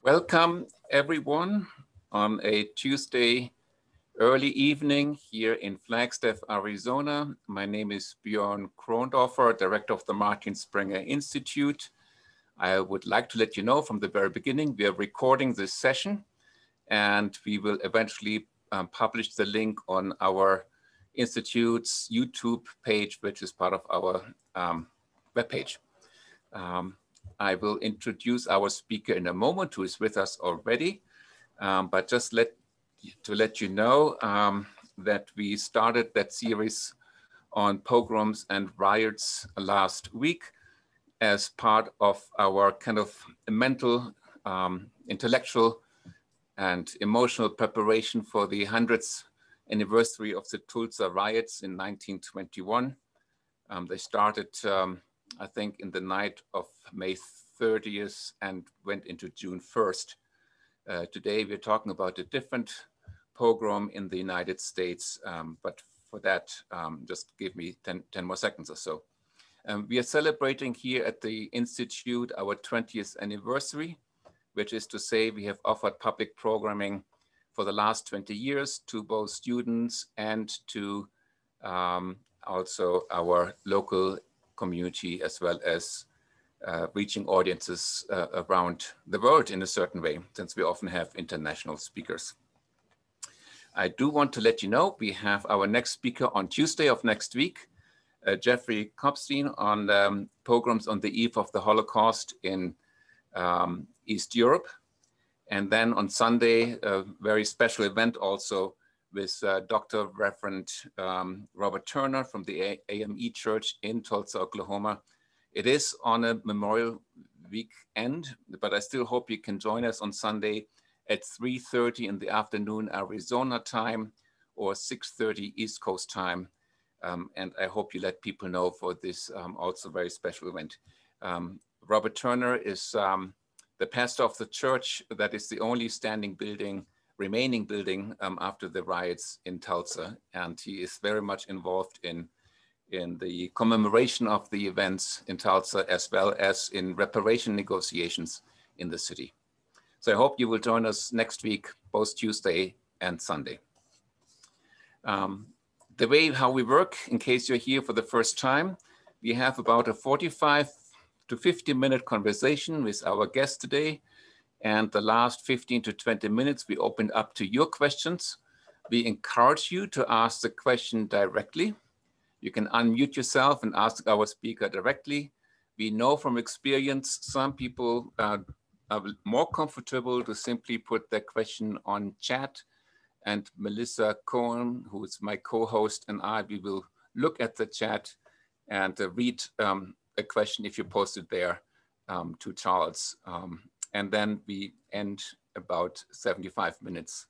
Welcome everyone on a Tuesday early evening here in Flagstaff, Arizona. My name is Björn Krondorfer, Director of the Martin Springer Institute. I would like to let you know from the very beginning, we are recording this session and we will eventually publish the link on our Institute's YouTube page, which is part of our webpage. I will introduce our speaker in a moment, who is with us already, but just to let you know that we started that series on pogroms and riots last week as part of our kind of mental, intellectual, and emotional preparation for the 100th anniversary of the Tulsa Riots in 1921. They started I think in the night of May 30th and went into June 1st. Today we're talking about a different pogrom in the United States, but for that, just give me 10 more seconds or so. We are celebrating here at the Institute our 20th anniversary, which is to say we have offered public programming for the last 20 years to both students and to also our local community, as well as reaching audiences around the world in a certain way, since we often have international speakers. I do want to let you know we have our next speaker on Tuesday of next week, Jeffrey Kopstein, on pogroms on the eve of the Holocaust in East Europe. And then on Sunday, a very special event also with Dr. Reverend Robert Turner from the AME Church in Tulsa, Oklahoma. It is on a Memorial weekend, but I still hope you can join us on Sunday at 3:30 in the afternoon Arizona time or 6:30 East Coast time. And I hope you let people know for this also very special event. Robert Turner is the pastor of the church that is the only standing building, remaining building after the riots in Tulsa. And he is very much involved in the commemoration of the events in Tulsa, as well as in reparation negotiations in the city. So I hope you will join us next week, both Tuesday and Sunday. The way how we work, in case you're here for the first time, we have about a 45 to 50-minute conversation with our guest today. And the last 15 to 20 minutes, we opened up to your questions. We encourage you to ask the question directly. You can unmute yourself and ask our speaker directly. We know from experience, some people are more comfortable to simply put their question on chat. And Melissa Cohen, who is my co-host, and I, we will look at the chat and read a question if you post it there to Charles. And then we end about 75 minutes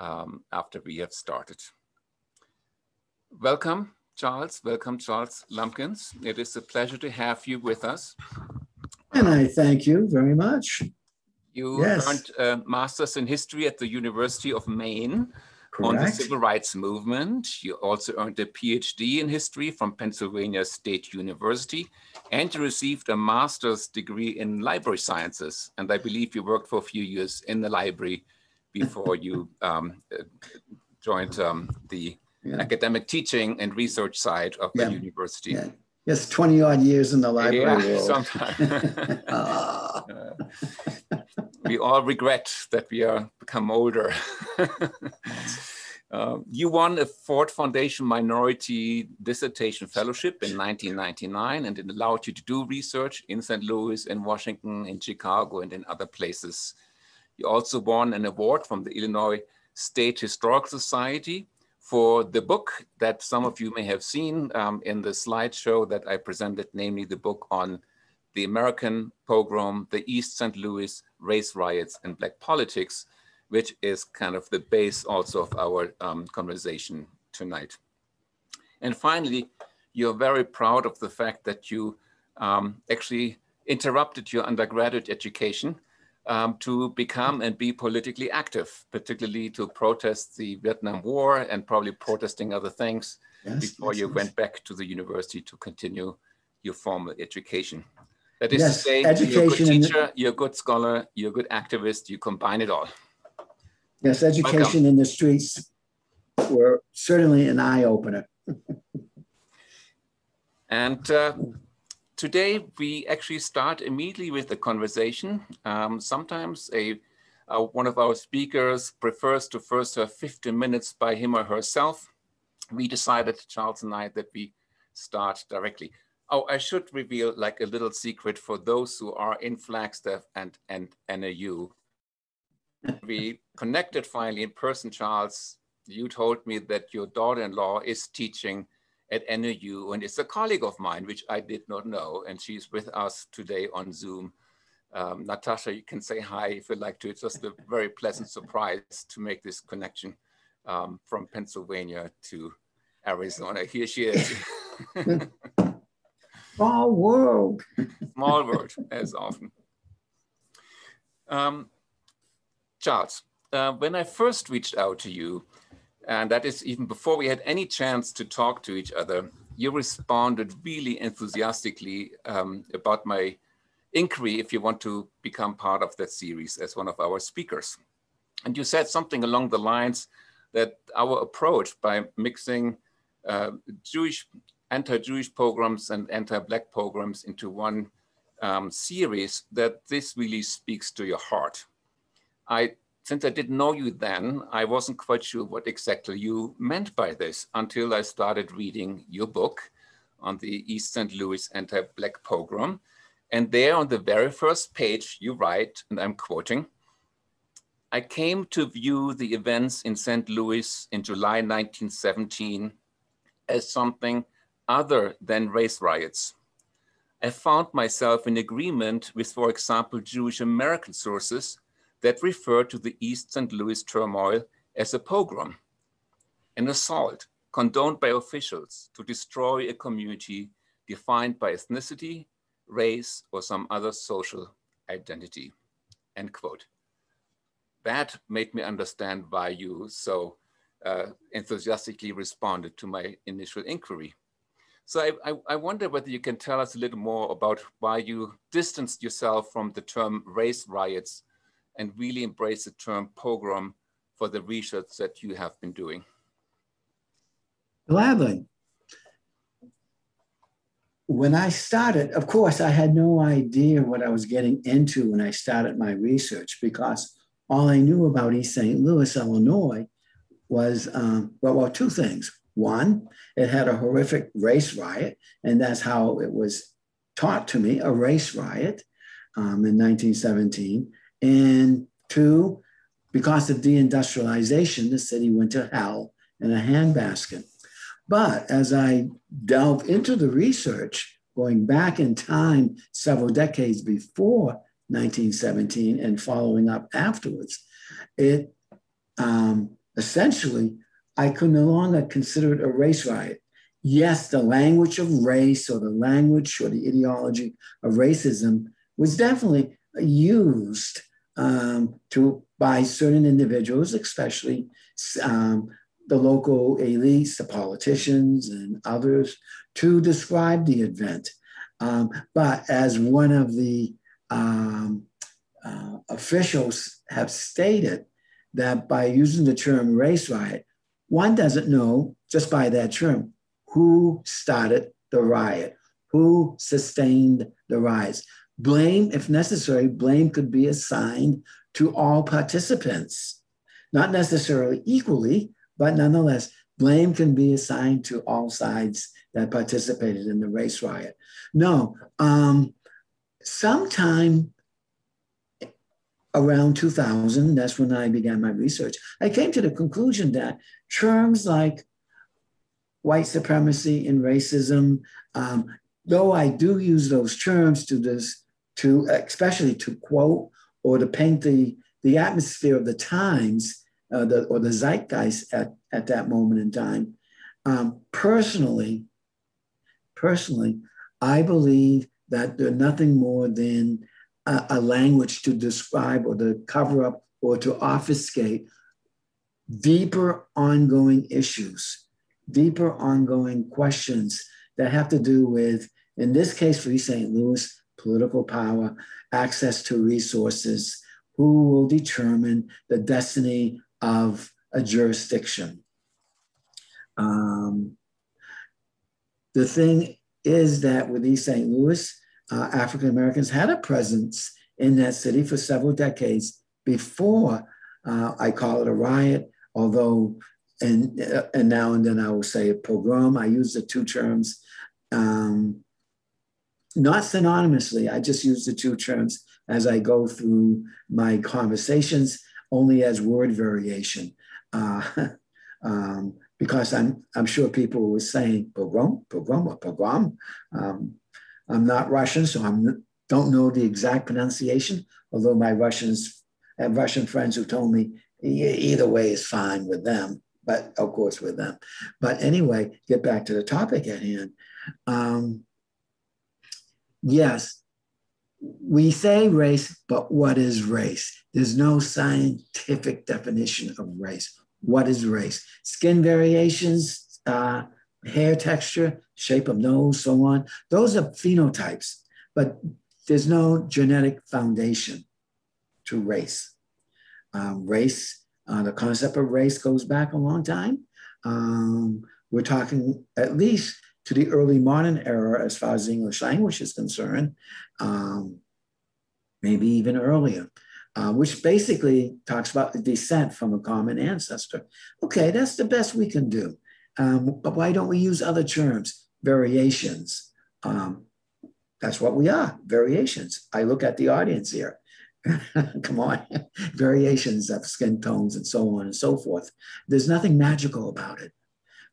after we have started. Welcome, Charles. Welcome, Charles Lumpkins. It is a pleasure to have you with us. And I thank you very much. You earned a master's in history at the University of Maine. Correct. On the civil rights movement. You also earned a PhD in history from Pennsylvania State University, and you received a master's degree in library sciences. And I believe you worked for a few years in the library before you joined the academic teaching and research side of the university. Yeah. Yes, 20 odd years in the library world. Sometimes. We all regret that we are become older. You won a Ford Foundation Minority Dissertation Fellowship in 1999, and it allowed you to do research in St. Louis, in Washington, in Chicago, and in other places. You also won an award from the Illinois State Historical Society for the book that some of you may have seen in the slideshow that I presented, namely the book on the American Pogrom, the East St. Louis Race Riots and Black Politics, which is kind of the base also of our conversation tonight. And finally, you're very proud of the fact that you actually interrupted your undergraduate education to become and be politically active, particularly to protest the Vietnam War and probably protesting other things before you went back to the university to continue your formal education. That is to say, you're a good teacher, you're a good scholar, you're a good activist, you combine it all. Yes, education in the streets were certainly an eye-opener. And today we actually start immediately with the conversation. Sometimes one of our speakers prefers to first have 15 minutes by him or herself. We decided, Charles and I, that we start directly. Oh, I should reveal like a little secret for those who are in Flagstaff and NAU. We connected finally in person, Charles. You told me that your daughter-in-law is teaching at NAU and is a colleague of mine, which I did not know. And she's with us today on Zoom. Natasha, you can say hi if you'd like to. It's just a very pleasant surprise to make this connection from Pennsylvania to Arizona. Here she is. Small world. Small world, as often. Charles, when I first reached out to you, and that is even before we had any chance to talk to each other, you responded really enthusiastically about my inquiry if you want to become part of that series as one of our speakers. And you said something along the lines that our approach by mixing anti-Jewish pogroms and anti-Black pogroms into one series, that this really speaks to your heart. Since I didn't know you then, I wasn't quite sure what exactly you meant by this until I started reading your book on the East St. Louis anti-Black pogrom. And there on the very first page, you write, and I'm quoting, "I came to view the events in St. Louis in July 1917 as something other than race riots. I found myself in agreement with, for example, Jewish American sources that refer to the East St. Louis turmoil as a pogrom, an assault condoned by officials to destroy a community defined by ethnicity, race, or some other social identity," end quote. That made me understand why you so enthusiastically responded to my initial inquiry. So I wonder whether you can tell us a little more about why you distanced yourself from the term race riots and really embrace the term pogrom for the research that you have been doing. Gladly. When I started, of course, I had no idea what I was getting into when I started my research, because all I knew about East St. Louis, Illinois was, well, two things. One, it had a horrific race riot, and that's how it was taught to me, a race riot in 1917. And two, because of deindustrialization, the city went to hell in a handbasket. But as I delved into the research, going back in time several decades before 1917 and following up afterwards, it essentially, I could no longer consider it a race riot. Yes, the language of race or the language or the ideology of racism was definitely used by certain individuals, especially the local elites, the politicians and others, to describe the event. But as one of the officials have stated, that by using the term race riot, one doesn't know just by that term who started the riot, who sustained the riots. Blame, if necessary, blame could be assigned to all participants, not necessarily equally, but nonetheless, blame can be assigned to all sides that participated in the race riot. No, sometime around 2000, that's when I began my research, I came to the conclusion that terms like white supremacy and racism, though I do use those terms to especially to quote or to paint the atmosphere of the times or the zeitgeist at that moment in time, personally, I believe that they're nothing more than a language to describe or to cover up or to obfuscate deeper ongoing issues, deeper ongoing questions that have to do with, in this case for East St. Louis, political power, access to resources, who will determine the destiny of a jurisdiction. The thing is that with East St. Louis, African Americans had a presence in that city for several decades before I call it a riot, although, and now and then I will say a pogrom. I use the two terms, not synonymously. I just use the two terms as I go through my conversations, only as word variation. Because I'm sure people were saying pogrom, pogrom, or pogrom. I'm not Russian, so I don't know the exact pronunciation, although my Russian friends who told me either way is fine with them, but of course with them. But anyway, get back to the topic at hand. Yes, we say race, but what is race? There's no scientific definition of race. What is race? Skin variations, hair texture, shape of nose, so on. Those are phenotypes, but there's no genetic foundation to race. The concept of race goes back a long time. We're talking at least to the early modern era as far as the English language is concerned, maybe even earlier. Which basically talks about the descent from a common ancestor. Okay, that's the best we can do. But why don't we use other terms? Variations. That's what we are, variations. I look at the audience here. Come on, variations of skin tones and so on and so forth. There's nothing magical about it.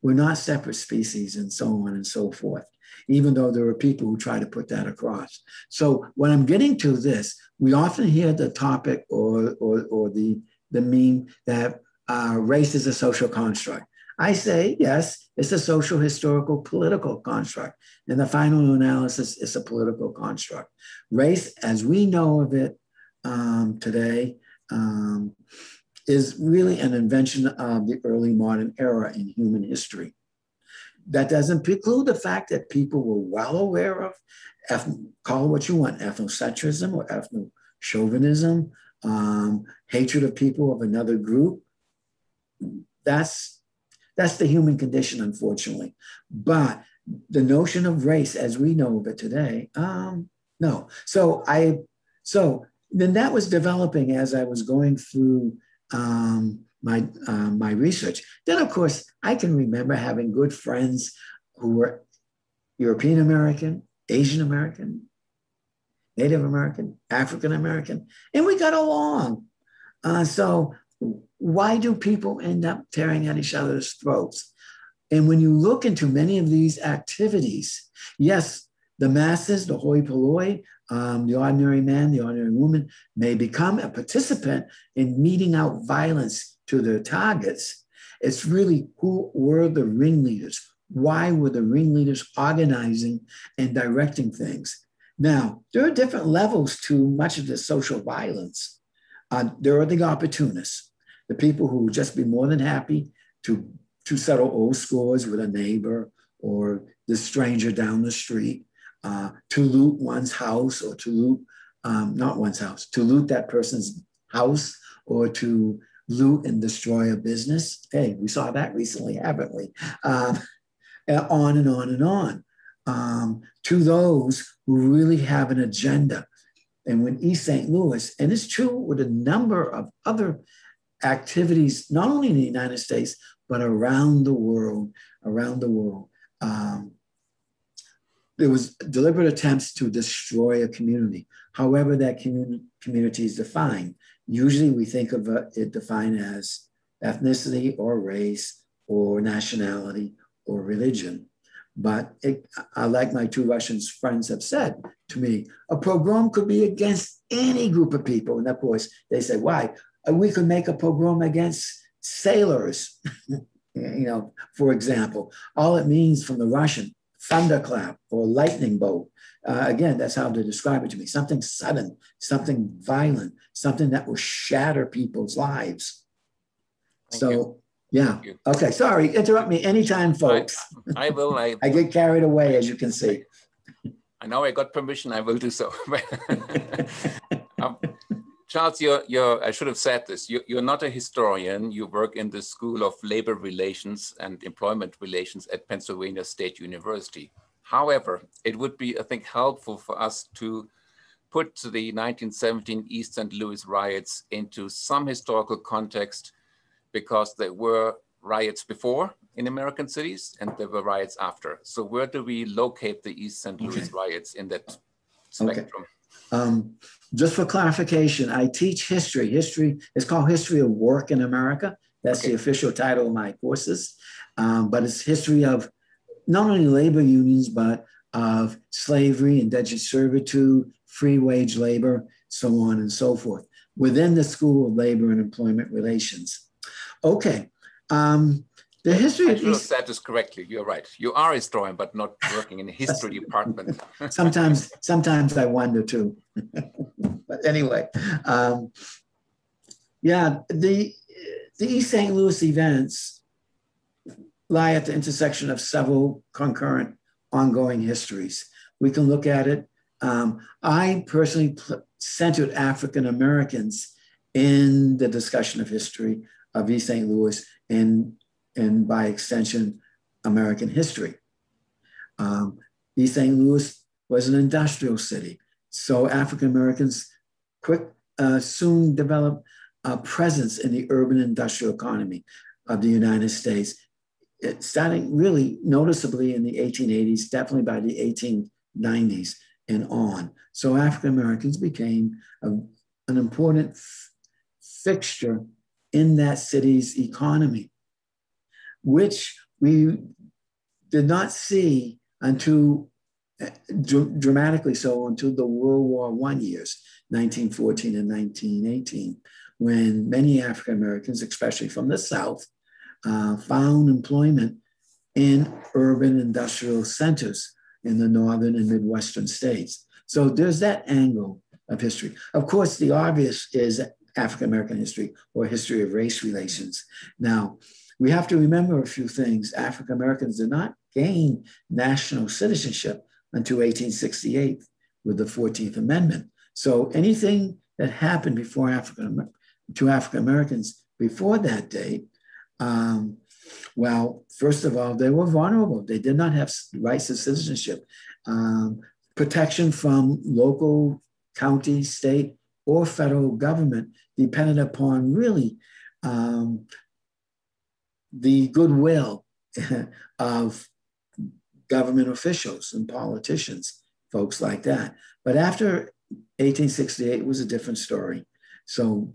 We're not separate species and so on and so forth, even though there are people who try to put that across. So when I'm getting to this, we often hear the topic or the meme that race is a social construct. I say, yes, it's a social, historical, political construct. In the final analysis, it's a political construct. Race, as we know of it today, is really an invention of the early modern era in human history. That doesn't preclude the fact that people were well aware of, call it what you want, ethnocentrism or ethno-chauvinism, hatred of people of another group. That's the human condition, unfortunately. But the notion of race as we know of it today, no. So then that was developing as I was going through my research. Then, of course, I can remember having good friends who were European American, Asian American, Native American, African American, and we got along. So why do people end up tearing at each other's throats? And when you look into many of these activities, yes, the masses, the hoi polloi, the ordinary man, the ordinary woman may become a participant in meting out violence to their targets. It's really who were the ringleaders? Why were the ringleaders organizing and directing things? Now, there are different levels to much of the social violence. There are the opportunists, the people who would just be more than happy to settle old scores with a neighbor or the stranger down the street, to loot one's house or to loot, not one's house, to loot that person's house or to loot and destroy a business. Hey, we saw that recently, haven't we? On and on and on. To those who really have an agenda. And when East St. Louis, and it's true with a number of other activities, not only in the United States, but around the world, there was deliberate attempts to destroy a community. However, that community is defined. Usually we think of it defined as ethnicity or race or nationality or religion. But like my two Russian friends have said to me, a pogrom could be against any group of people. And of course, they say, why? We could make a pogrom against sailors, for example. All it means from the Russian, thunderclap or lightning bolt. Again, that's how they describe it to me. Something sudden, something violent, something that will shatter people's lives. Thank you. Yeah. Okay. Sorry. Interrupt me anytime, folks. I will. I get carried away, as you can see. Now I got permission, I will do so. um, Charles, I should have said this, you're not a historian, you work in the School of Labor Relations and Employment Relations at Pennsylvania State University. However, it would be, I think, helpful for us to put the 1917 East St. Louis riots into some historical context, because there were riots before in American cities and there were riots after. So where do we locate the East St. Louis riots in that spectrum? Just for clarification, I teach history. History is called History of Work in America. That's the official title of my courses. But it's history of not only labor unions, but of slavery, indentured servitude, free wage labor, so on and so forth, within the School of Labor and Employment Relations. Okay. The history I should have said this correctly. You're right. You are a historian, but not working in the history department. sometimes I wonder too. But anyway, yeah, the East St. Louis events lie at the intersection of several concurrent ongoing histories. We can look at it. I personally centered African Americans in the discussion of history of East St. Louis and by extension, American history. East St. Louis was an industrial city. So African Americans soon developed a presence in the urban industrial economy of the United States, starting really noticeably in the 1880s, definitely by the 1890s and on. So African Americans became an important fixture in that city's economy, which we did not see until dramatically so until the World War I years, 1914 and 1918, when many African Americans, especially from the South, found employment in urban industrial centers in the northern and Midwestern states. So there's that angle of history. Of course, the obvious is African American history or history of race relations. Now, we have to remember a few things. African Americans did not gain national citizenship until 1868 with the 14th Amendment. So anything that happened before to African Americans before that date, well, first of all, they were vulnerable. They did not have rights of citizenship. Protection from local, county, state, or federal government depended upon really the goodwill of government officials and politicians, folks like that. But after 1868 was a different story. So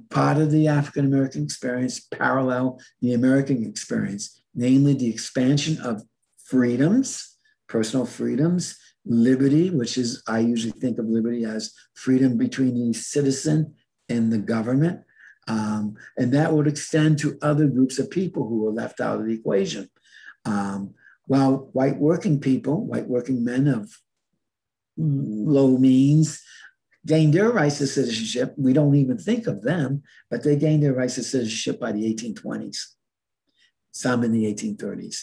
part of the African-American experience parallel the American experience, namely the expansion of freedoms, personal freedoms, liberty, which is, I usually think of liberty as freedom between the citizen and the government. And that would extend to other groups of people who were left out of the equation. While white working people, white working men of low means, gained their rights to citizenship. We don't even think of them, but they gained their rights to citizenship by the 1820s, some in the 1830s.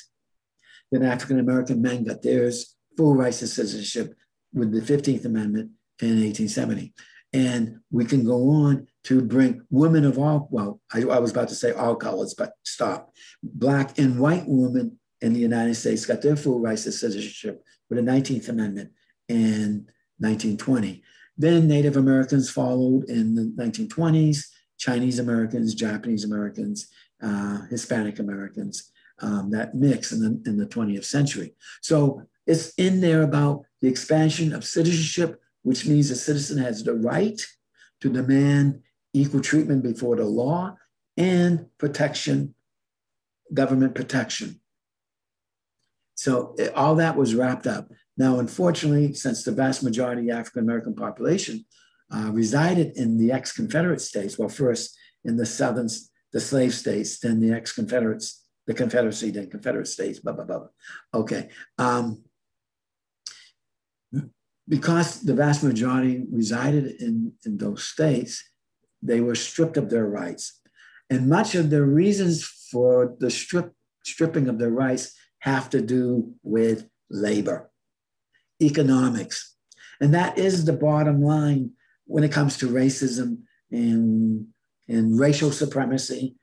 Then African-American men got theirs full rights to citizenship with the 15th Amendment in 1870. And we can go on to bring women of all, well, I was about to say all colors, but stop. Black and white women in the United States got their full rights to citizenship with the 19th Amendment in 1920. Then Native Americans followed in the 1920s, Chinese Americans, Japanese Americans, Hispanic Americans, that mix in the 20th century. So it's in there about the expansion of citizenship, which means a citizen has the right to demand equal treatment before the law and protection, government protection. So all that was wrapped up. Now, unfortunately, since the vast majority of the African-American population resided in the ex-Confederate states, well, first in the southern, the slave states, then the ex-Confederates, the Confederacy, then Confederate states, blah, blah, blah. Okay. Because the vast majority resided in those states, they were stripped of their rights. And much of the reasons for the stripping of their rights have to do with labor. economics. And that is the bottom line when it comes to racism and racial supremacy,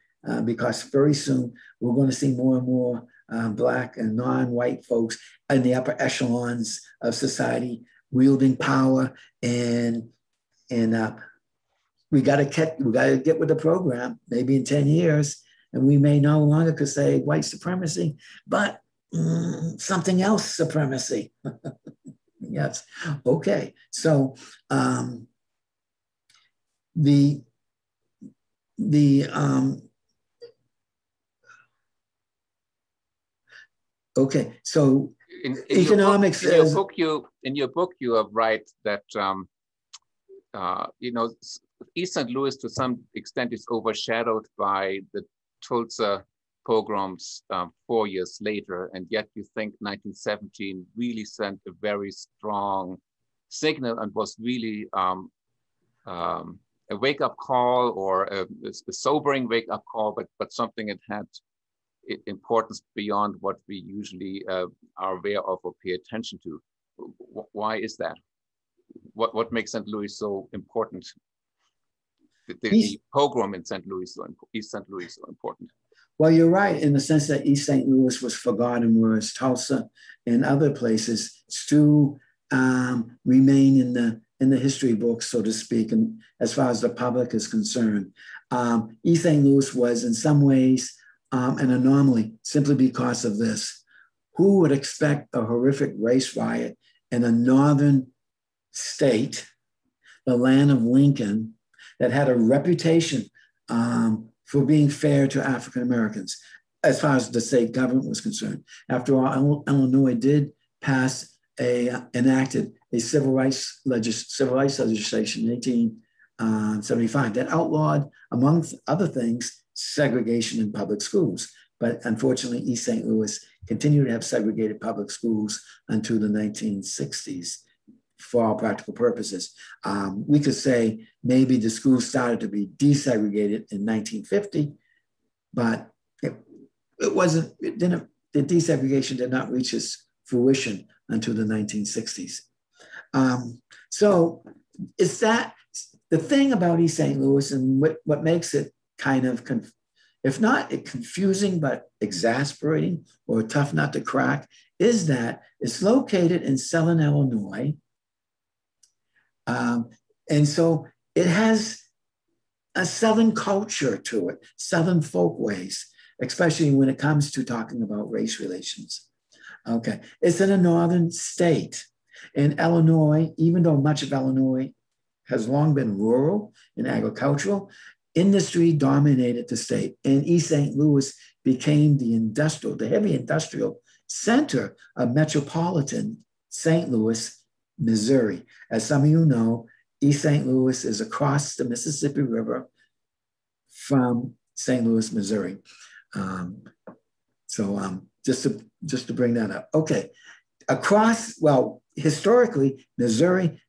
because very soon we're going to see more and more Black and non-white folks in the upper echelons of society wielding power, and we got to get with the program. Maybe in 10 years, and we may no longer could say white supremacy, but something else supremacy. Yes. Okay. So okay. So in economics your book, in your book you write that you know, East St. Louis to some extent is overshadowed by the Tulsa pogroms 4 years later, and yet you think 1917 really sent a very strong signal and was really a wake-up call, or a sobering wake-up call, but something that had importance beyond what we usually are aware of or pay attention to. Why is that? What makes St. Louis so important? The pogrom in St. Louis, East St. Louis, so important. Well, you're right in the sense that East St. Louis was forgotten, whereas Tulsa and other places still remain in the history books, so to speak, and as far as the public is concerned. East St. Louis was in some ways an anomaly simply because of this. Who would expect a horrific race riot in a northern state, the land of Lincoln, that had a reputation for being fair to African Americans as far as the state government was concerned? After all, Illinois did enacted a civil rights legislation in 1875 that outlawed, among other things, segregation in public schools. But unfortunately, East St. Louis continued to have segregated public schools until the 1960s. For all practical purposes, we could say maybe the schools started to be desegregated in 1950, but the desegregation did not reach its fruition until the 1960s. So it's that the thing about East St. Louis, and what makes it kind of, if not confusing, but exasperating or tough not to crack, is that it's located in southern Illinois. And so it has a Southern culture to it, Southern folkways, especially when it comes to talking about race relations. Okay, it's in a northern state. In Illinois, even though much of Illinois has long been rural and agricultural, industry dominated the state. And East St. Louis became the heavy industrial center of metropolitan St. Louis, Missouri. As some of you know, East St. Louis is across the Mississippi River from St. Louis, Missouri. Just to bring that up. Okay, historically, Missouri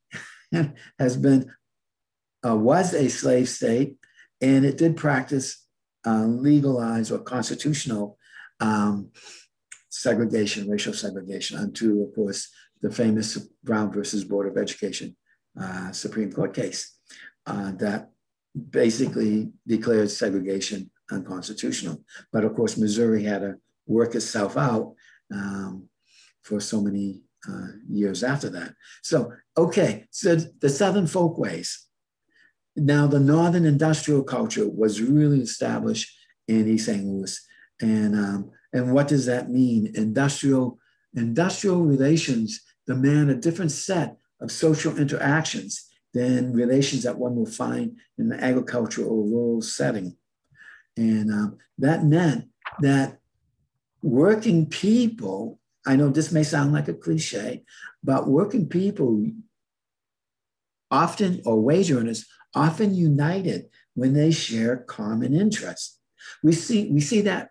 was a slave state, and it did practice legalized or constitutional segregation, racial segregation, until, of course, the famous Brown versus Board of Education Supreme Court case that basically declared segregation unconstitutional. But of course, Missouri had to work itself out for so many years after that. So, okay, so the Southern folkways. Now, the Northern industrial culture was really established in East St. Louis. And what does that mean? Industrial relations demand a different set of social interactions than relations that one will find in an agricultural or rural setting. And that meant that working people, I know this may sound like a cliche, but working people often, or wage earners, often united when they share common interests. We see that,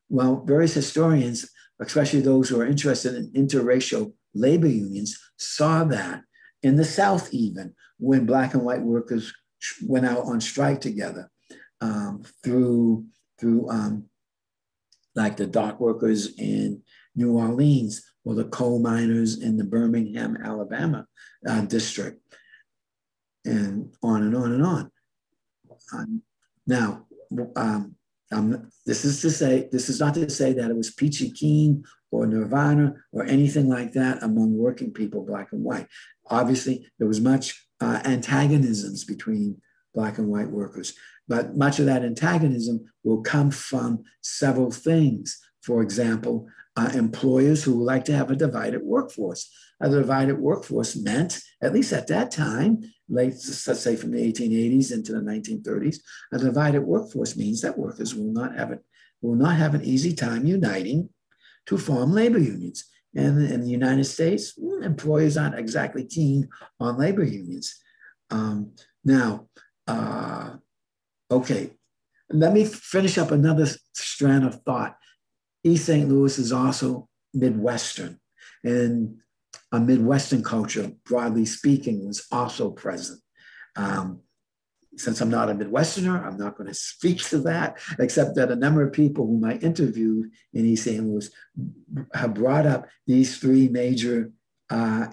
various historians, especially those who are interested in interracial labor unions, saw that in the South even, when Black and white workers went out on strike together through like the dock workers in New Orleans or the coal miners in the Birmingham, Alabama district, and on and on and on. Now, this is not to say that it was peachy keen or nirvana or anything like that among working people, black and white. Obviously, there was much antagonisms between black and white workers, but much of that antagonism will come from several things. For example, employers who like to have a divided workforce. A divided workforce meant, at least at that time, let's say from the 1880s into the 1930s, a divided workforce means that workers will not have an easy time uniting to form labor unions. And in the United States, employers aren't exactly keen on labor unions. Okay, let me finish up another strand of thought. East St. Louis is also Midwestern, and a Midwestern culture, broadly speaking, was also present. Since I'm not a Midwesterner, I'm not going to speak to that, except that a number of people whom I interviewed in East St. Louis have brought up these three major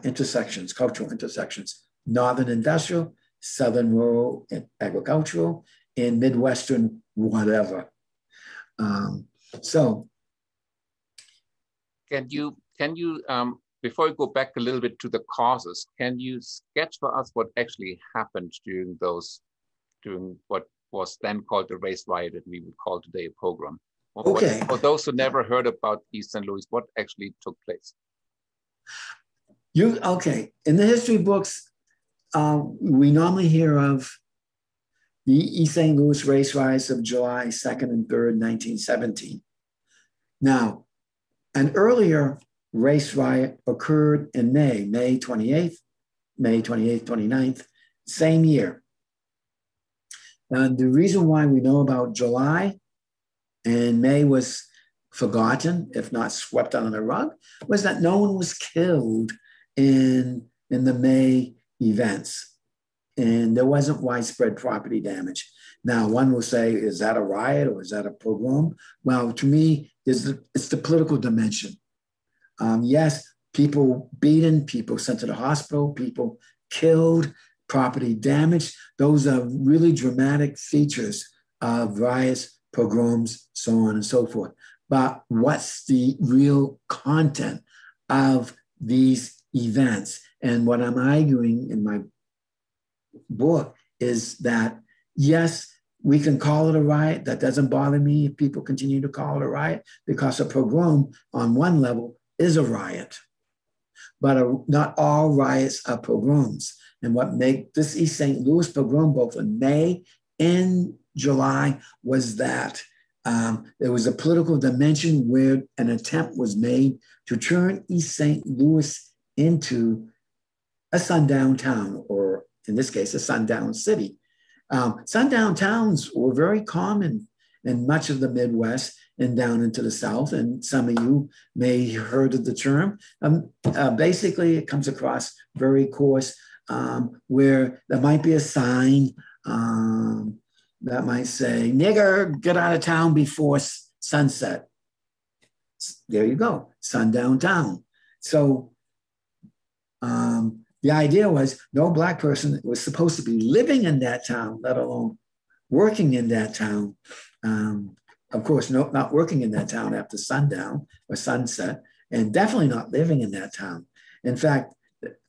intersections, cultural intersections: Northern industrial, Southern rural and agricultural, and Midwestern whatever. Can you before we go back a little bit to the causes, can you sketch for us what actually happened during what was then called the race riot and we would call today a pogrom? Okay. For those who never heard about East St. Louis, what actually took place? In the history books, we normally hear of the East St. Louis race riots of July 2nd and 3rd, 1917. Now, an earlier race riot occurred in May 28th, 29th, same year. And the reason why we know about July and May was forgotten, if not swept under the rug, was that no one was killed in the May events. And there wasn't widespread property damage. Now, one will say, is that a riot or is that a pogrom? Well, to me, it's the political dimension. Yes, people beaten, people sent to the hospital, people killed, property damaged. Those are really dramatic features of riots, pogroms, so on and so forth. But what's the real content of these events? And what I'm arguing in my book is that, yes, we can call it a riot. That doesn't bother me if people continue to call it a riot, because a pogrom on one level is a riot. But not all riots are pogroms. And what made this East St. Louis pogrom, both in May and July, was that there was a political dimension where an attempt was made to turn East St. Louis into a sundown town, or in this case, a sundown city. Sundown towns were very common in much of the Midwest and down into the South. And some of you may have heard of the term. Basically, it comes across very coarse, where there might be a sign that might say, "Nigger, get out of town before sunset." There you go, sundown town. So the idea was no Black person was supposed to be living in that town, let alone working in that town. Of course, not working in that town after sundown or sunset, and definitely not living in that town. In fact,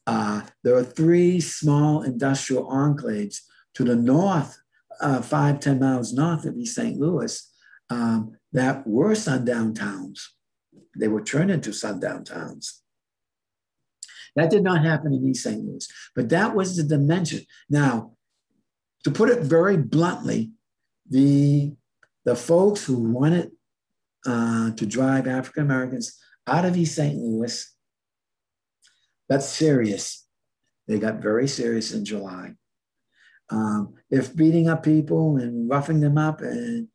there are 3 small industrial enclaves to the north, 5-10 miles north of East St. Louis, that were sundown towns. They were turned into sundown towns. That did not happen in East St. Louis, but that was the dimension. Now, to put it very bluntly, the folks who wanted to drive African Americans out of East St. Louis got serious. They got very serious in July. If beating up people and roughing them up and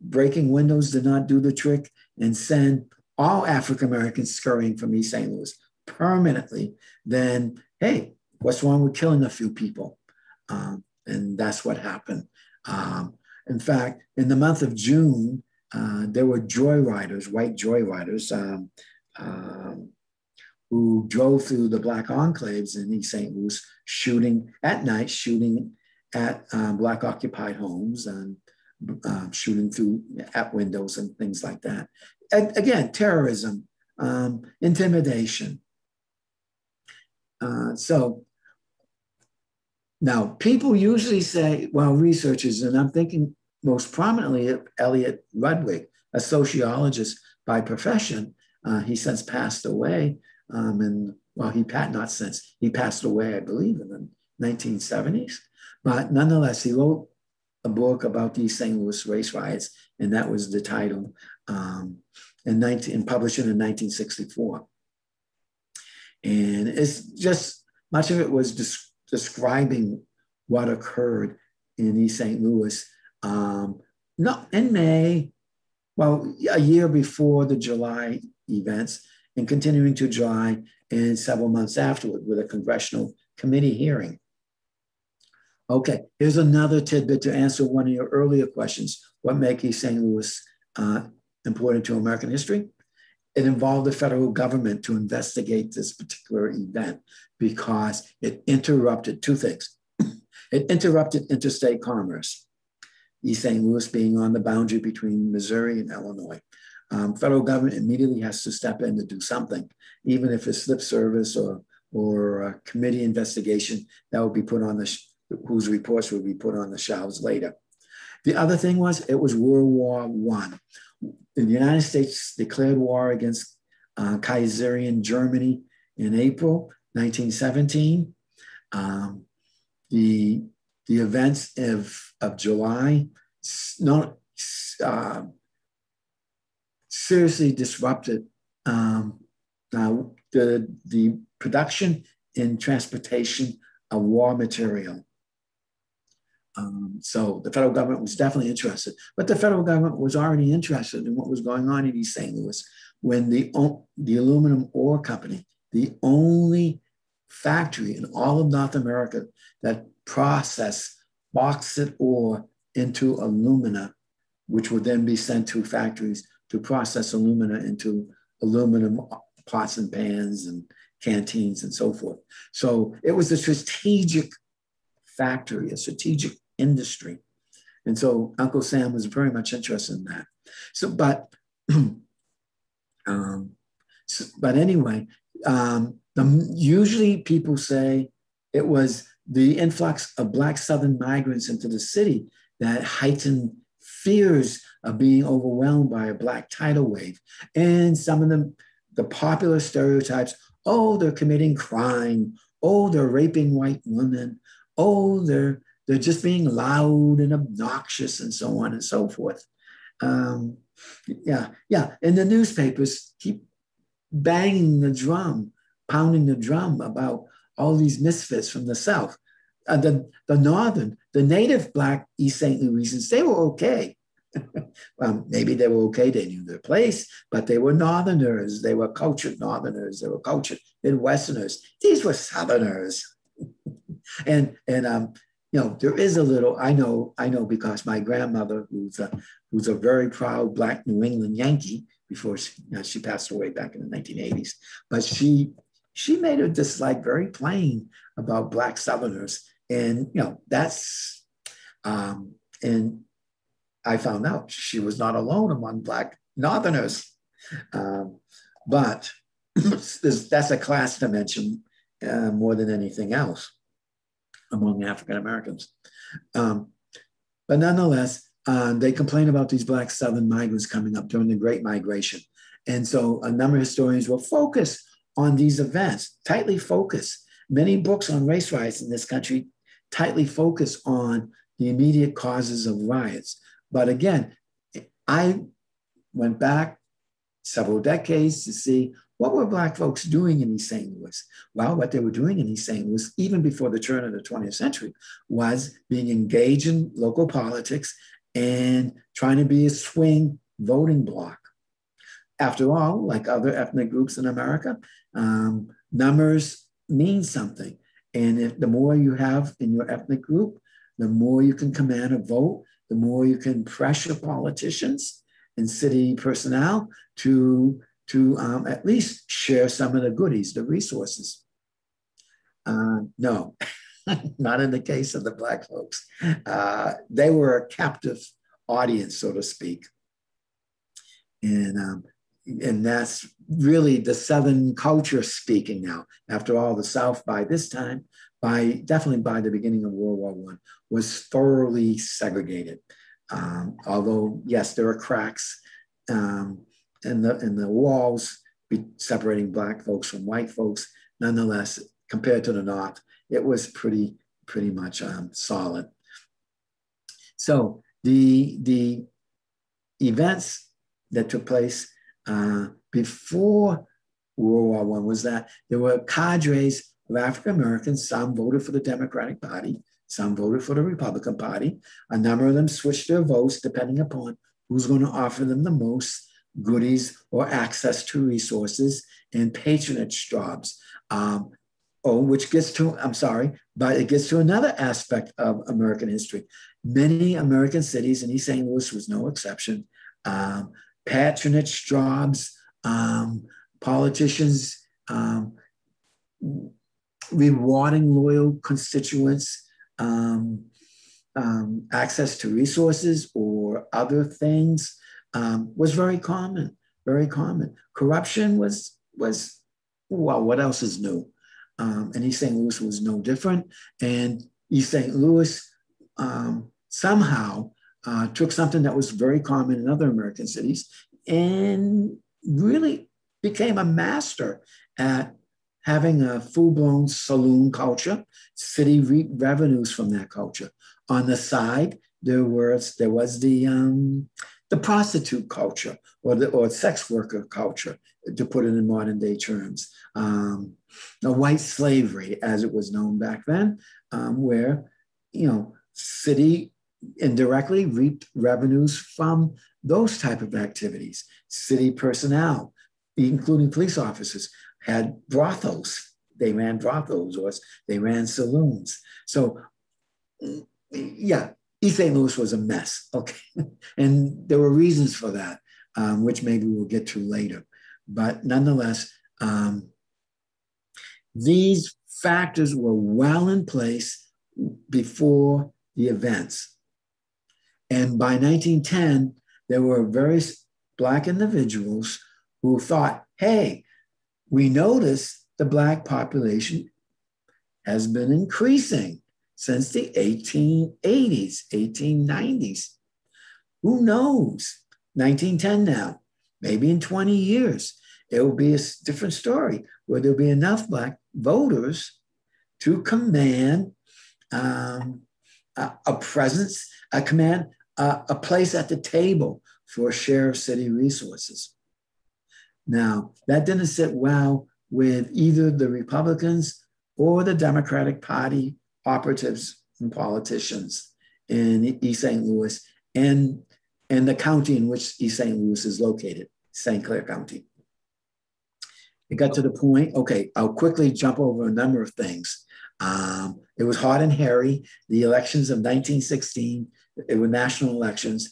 breaking windows did not do the trick and send all African Americans scurrying from East St. Louis permanently, then hey, what's wrong with killing a few people? And that's what happened. In fact, in the month of June, there were joyriders, white joyriders, um, who drove through the Black enclaves in East St. Louis, shooting at night, shooting at Black occupied homes and shooting through at windows and things like that. And again, terrorism, intimidation. So now people usually say, well, researchers, and I'm thinking most prominently of Elliot Rudwig, a sociologist by profession. He since passed away. And well, he passed away, I believe, in the 1970s. But nonetheless, he wrote a book about these St. Louis race riots, and that was the title, and published it in 1964. And it's just, much of it was describing what occurred in East St. Louis, not in May, well, a year before the July events, and continuing to July and several months afterward with a congressional committee hearing. Okay, here's another tidbit to answer one of your earlier questions. What makes East St. Louis important to American history? It involved the federal government to investigate this particular event because it interrupted two things. It interrupted interstate commerce, East St. Louis being on the boundary between Missouri and Illinois. Federal government immediately has to step in to do something, even if it's lip service or a committee investigation that will be put on whose reports will be put on the shelves later. The other thing was, it was World War I. The United States declared war against Kaiserian Germany in April 1917. The events of July seriously disrupted the production and transportation of war material. So the federal government was definitely interested, but the federal government was already interested in what was going on in East St. Louis when the aluminum ore company, the only factory in all of North America that processed bauxite ore into alumina, which would then be sent to factories to process alumina into aluminum pots and pans and canteens and so forth. So it was a strategic factory, a strategic industry. And so Uncle Sam was very much interested in that. So, but anyway, usually people say it was the influx of Black Southern migrants into the city that heightened fears of being overwhelmed by a Black tidal wave. And some of them, the popular stereotypes, oh, they're committing crime. Oh, they're raping white women. Oh, they're just being loud and obnoxious and so on and so forth. And the newspapers keep banging the drum, pounding the drum about all these misfits from the South. The native Black East St. Louisans, they were okay. Well, maybe they were okay, they knew their place, but they were Northerners, they were cultured Northerners, they were cultured Midwesterners. These were Southerners. And there is a little, I know because my grandmother, who's a very proud Black New England Yankee before she passed away back in the 1980s, but she made her dislike very plain about Black Southerners. And, that's, and I found out she was not alone among Black Northerners. But that's a class dimension more than anything else among African Americans. But nonetheless, they complain about these Black Southern migrants coming up during the Great Migration. And so a number of historians will focus on these events, tightly focus. Many books on race riots in this country tightly focus on the immediate causes of riots. But again, I went back several decades to see what were Black folks doing in East St. Louis. Well, what they were doing in East St. Louis, even before the turn of the 20th century, was being engaged in local politics and trying to be a swing voting bloc. After all, like other ethnic groups in America, numbers mean something. And if the more you have in your ethnic group, the more you can command a vote, the more you can pressure politicians and city personnel to to at least share some of the goodies, the resources. No, not in the case of the Black folks. They were a captive audience, so to speak. And that's really the Southern culture speaking now. After all, the South by this time, definitely by the beginning of World War I, was thoroughly segregated. Although, yes, there are cracks in the walls separating Black folks from white folks. Nonetheless, compared to the North, it was pretty much solid. So the events that took place before World War I was that there were cadres of African Americans. Some voted for the Democratic Party, some voted for the Republican Party. A number of them switched their votes depending upon who's going to offer them the most goodies or access to resources and patronage jobs. Which gets to, I'm sorry, but it gets to another aspect of American history. Many American cities, and East St. Louis was no exception, patronage jobs, politicians rewarding loyal constituents, access to resources or other things was very common, very common. Corruption was well, what else is new? And East St. Louis was no different. And East St. Louis somehow took something that was very common in other American cities and really became a master at having a full-blown saloon culture. City reaped revenues from that culture. On the side, there was the prostitute culture or sex worker culture, to put it in modern day terms. White slavery, as it was known back then, where, city indirectly reaped revenues from those type of activities. City personnel, including police officers, had brothels. They ran brothels or they ran saloons. So yeah, East St. Louis was a mess, okay? And there were reasons for that, which maybe we'll get to later. But nonetheless, these factors were well in place before the events. And by 1910, there were various Black individuals who thought, hey, we notice the Black population has been increasing since the 1880s, 1890s. Who knows? 1910 now, maybe in 20 years, it will be a different story where there'll be enough Black voters to command a presence, a place at the table for a share of city resources. Now, that didn't sit well with either the Republicans or the Democratic Party operatives and politicians in East St. Louis and the county in which East St. Louis is located, St. Clair County. It got to the point, okay, I'll quickly jump over a number of things. It was hot and hairy. The elections of 1916, it were national elections.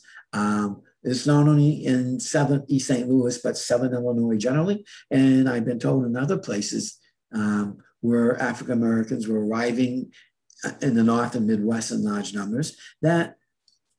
It's not only in East St. Louis, but Southern Illinois generally. And I've been told in other places where African Americans were arriving in the North and Midwest in large numbers, that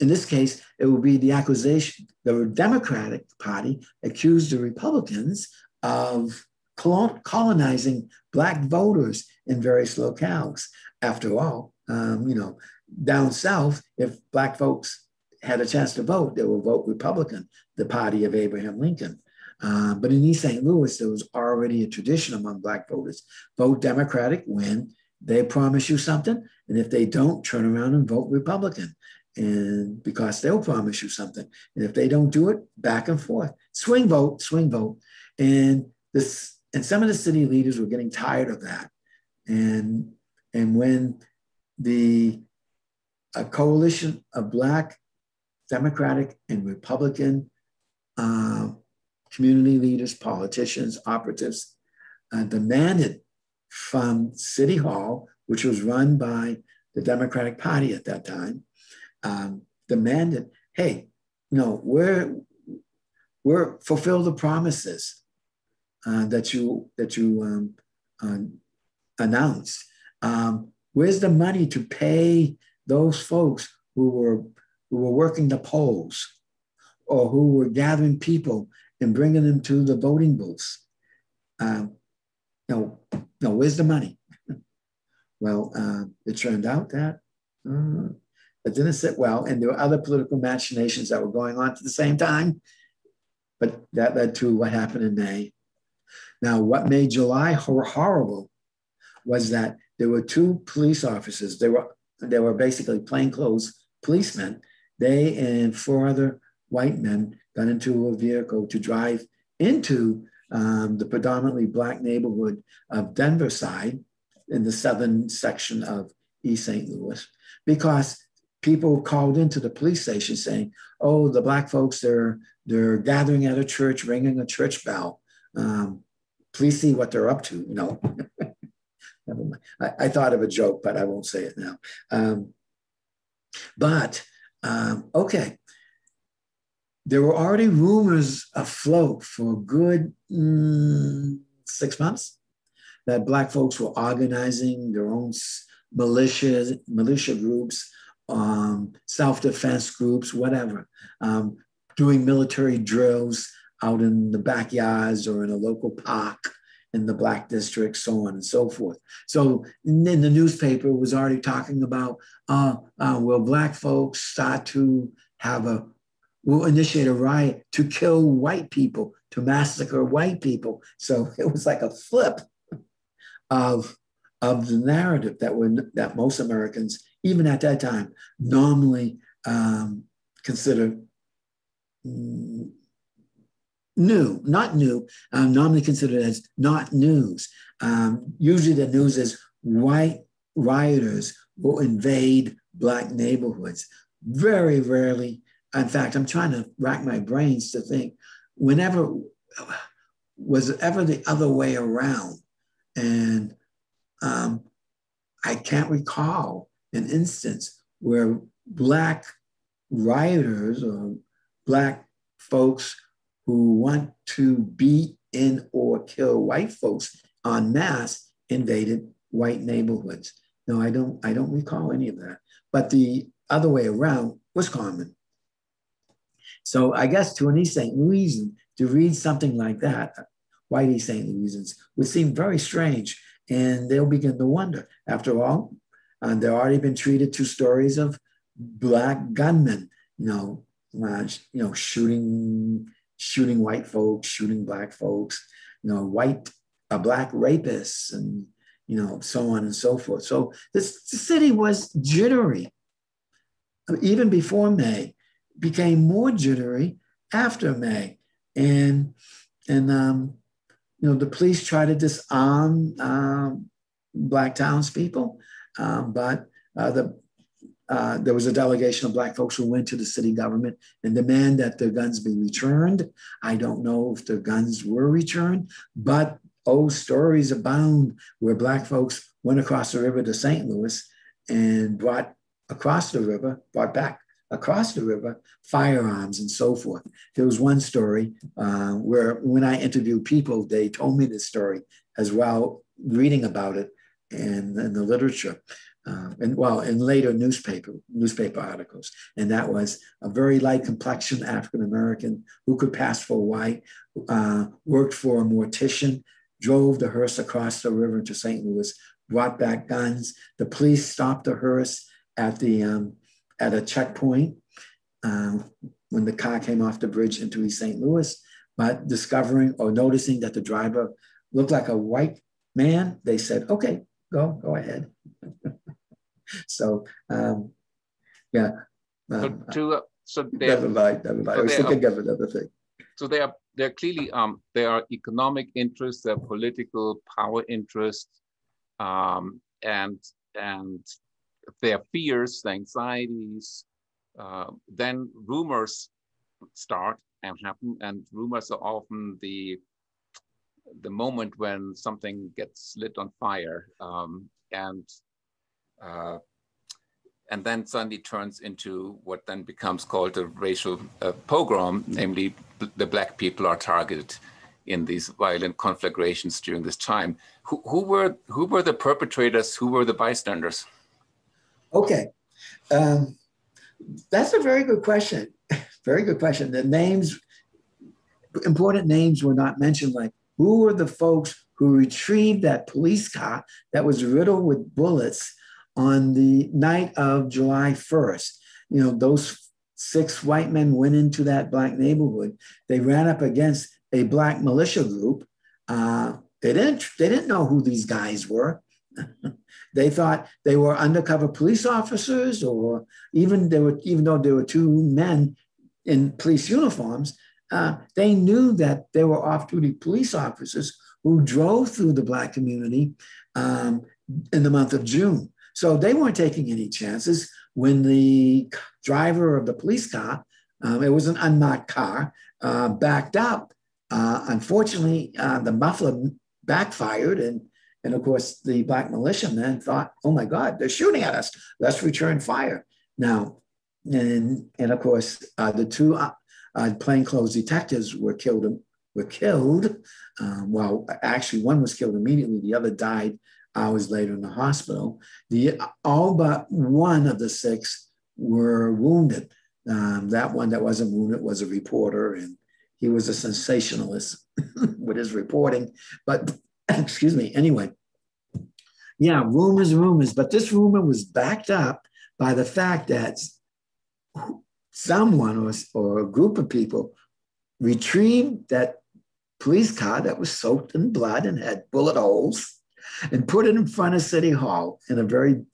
in this case, it will be the accusation. The Democratic Party accused the Republicans of colonizing Black voters in various locales. After all, down South, if Black folks had a chance to vote, they will vote Republican, the party of Abraham Lincoln. But in East St. Louis, there was already a tradition among Black voters. Vote Democratic when they promise you something, and if they don't, turn around and vote Republican. And because they'll promise you something. And if they don't do it, back and forth. Swing vote, swing vote. And some of the city leaders were getting tired of that. And when a coalition of Black, Democratic, and Republican community leaders, politicians, operatives demanded from City Hall, which was run by the Democratic Party at that time, demanded, hey, we're fulfill the promises. that you announced. Where's the money to pay those folks who were working the polls or who were gathering people and bringing them to the voting booths? No, where's the money? Well, it turned out that it didn't sit well, and there were other political machinations that were going on at the same time, but that led to what happened in May. Now, what made July horrible was that there were two police officers. They were basically plainclothes policemen. They and four other white men got into a vehicle to drive into the predominantly Black neighborhood of Denver side in the southern section of East St. Louis, because people called into the police station saying, "Oh, the Black folks, they're gathering at a church, ringing a church bell. Please see what they're up to." Never mind. I thought of a joke, but I won't say it now. Okay. There were already rumors afloat for a good 6 months that Black folks were organizing their own militia groups, self-defense groups, whatever, doing military drills out in the backyards or in a local park in the Black district, so on and so forth. So in the newspaper was already talking about, will Black folks start to will initiate a riot to kill white people, to massacre white people. So it was like a flip of the narrative that most Americans, even at that time, normally consider normally considered as not news. Usually the news is white rioters will invade Black neighborhoods. Very rarely, in fact, I'm trying to rack my brains to think, whenever was it ever the other way around? And I can't recall an instance where Black rioters or Black folks who want to beat in or kill white folks en masse invaded white neighborhoods. No, I don't recall any of that. But the other way around was common. So I guess to an East St. Louisan to read something like that, white East St. Louisans, would seem very strange, and they'll begin to wonder. After all, there already been treated two stories of Black gunmen, shooting white folks, shooting Black folks, Black rapists, and so on and so forth. So the city was jittery even before May, became more jittery after May, and the police tried to disarm Black townspeople, but there was a delegation of Black folks who went to the city government and demanded that their guns be returned. I don't know if their guns were returned, but stories abound where Black folks went across the river to St. Louis and brought back across the river firearms and so forth. There was one story where when I interviewed people, they told me this story as well, reading about it in the literature. In later newspaper articles. And that was a very light complexion African-American who could pass for white, worked for a mortician, drove the hearse across the river to St. Louis, brought back guns. The police stopped the hearse at a checkpoint when the car came off the bridge into East St. Louis, but discovering or noticing that the driver looked like a white man, they said, "Okay, go ahead." So, yeah. Never mind. I was thinking of another thing. So they're clearly there are economic interests, there are political power interests, and their fears, their anxieties. Then rumors start and happen, and rumors are often the moment when something gets lit on fire, and then suddenly turns into what then becomes called a racial pogrom, namely the Black people are targeted in these violent conflagrations during this time. Who were the perpetrators? Who were the bystanders? Okay, that's a very good question. Very good question. The names, important names were not mentioned, like who were the folks who retrieved that police car that was riddled with bullets on the night of July 1st. You know, those 6 white men went into that black neighborhood. They ran up against a black militia group. They didn't know who these guys were. They thought they were undercover police officers, or even though there were 2 men in police uniforms, they knew that they were off-duty police officers who drove through the black community in the month of June. So they weren't taking any chances. When the driver of the police car, it was an unmarked car, backed up, unfortunately, the muffler backfired, and of course, the black militiamen thought, oh my God, they're shooting at us. Let's return fire. Now, and of course, the 2 plainclothes detectives were killed. Well, actually, one was killed immediately. The other died hours later in the hospital. All but one of the 6 were wounded. That one that wasn't wounded was a reporter, and he was a sensationalist with his reporting. But excuse me, anyway. Yeah, rumors, but this rumor was backed up by the fact that someone or a group of people retrieved that police car that was soaked in blood and had bullet holes and put it in front of City Hall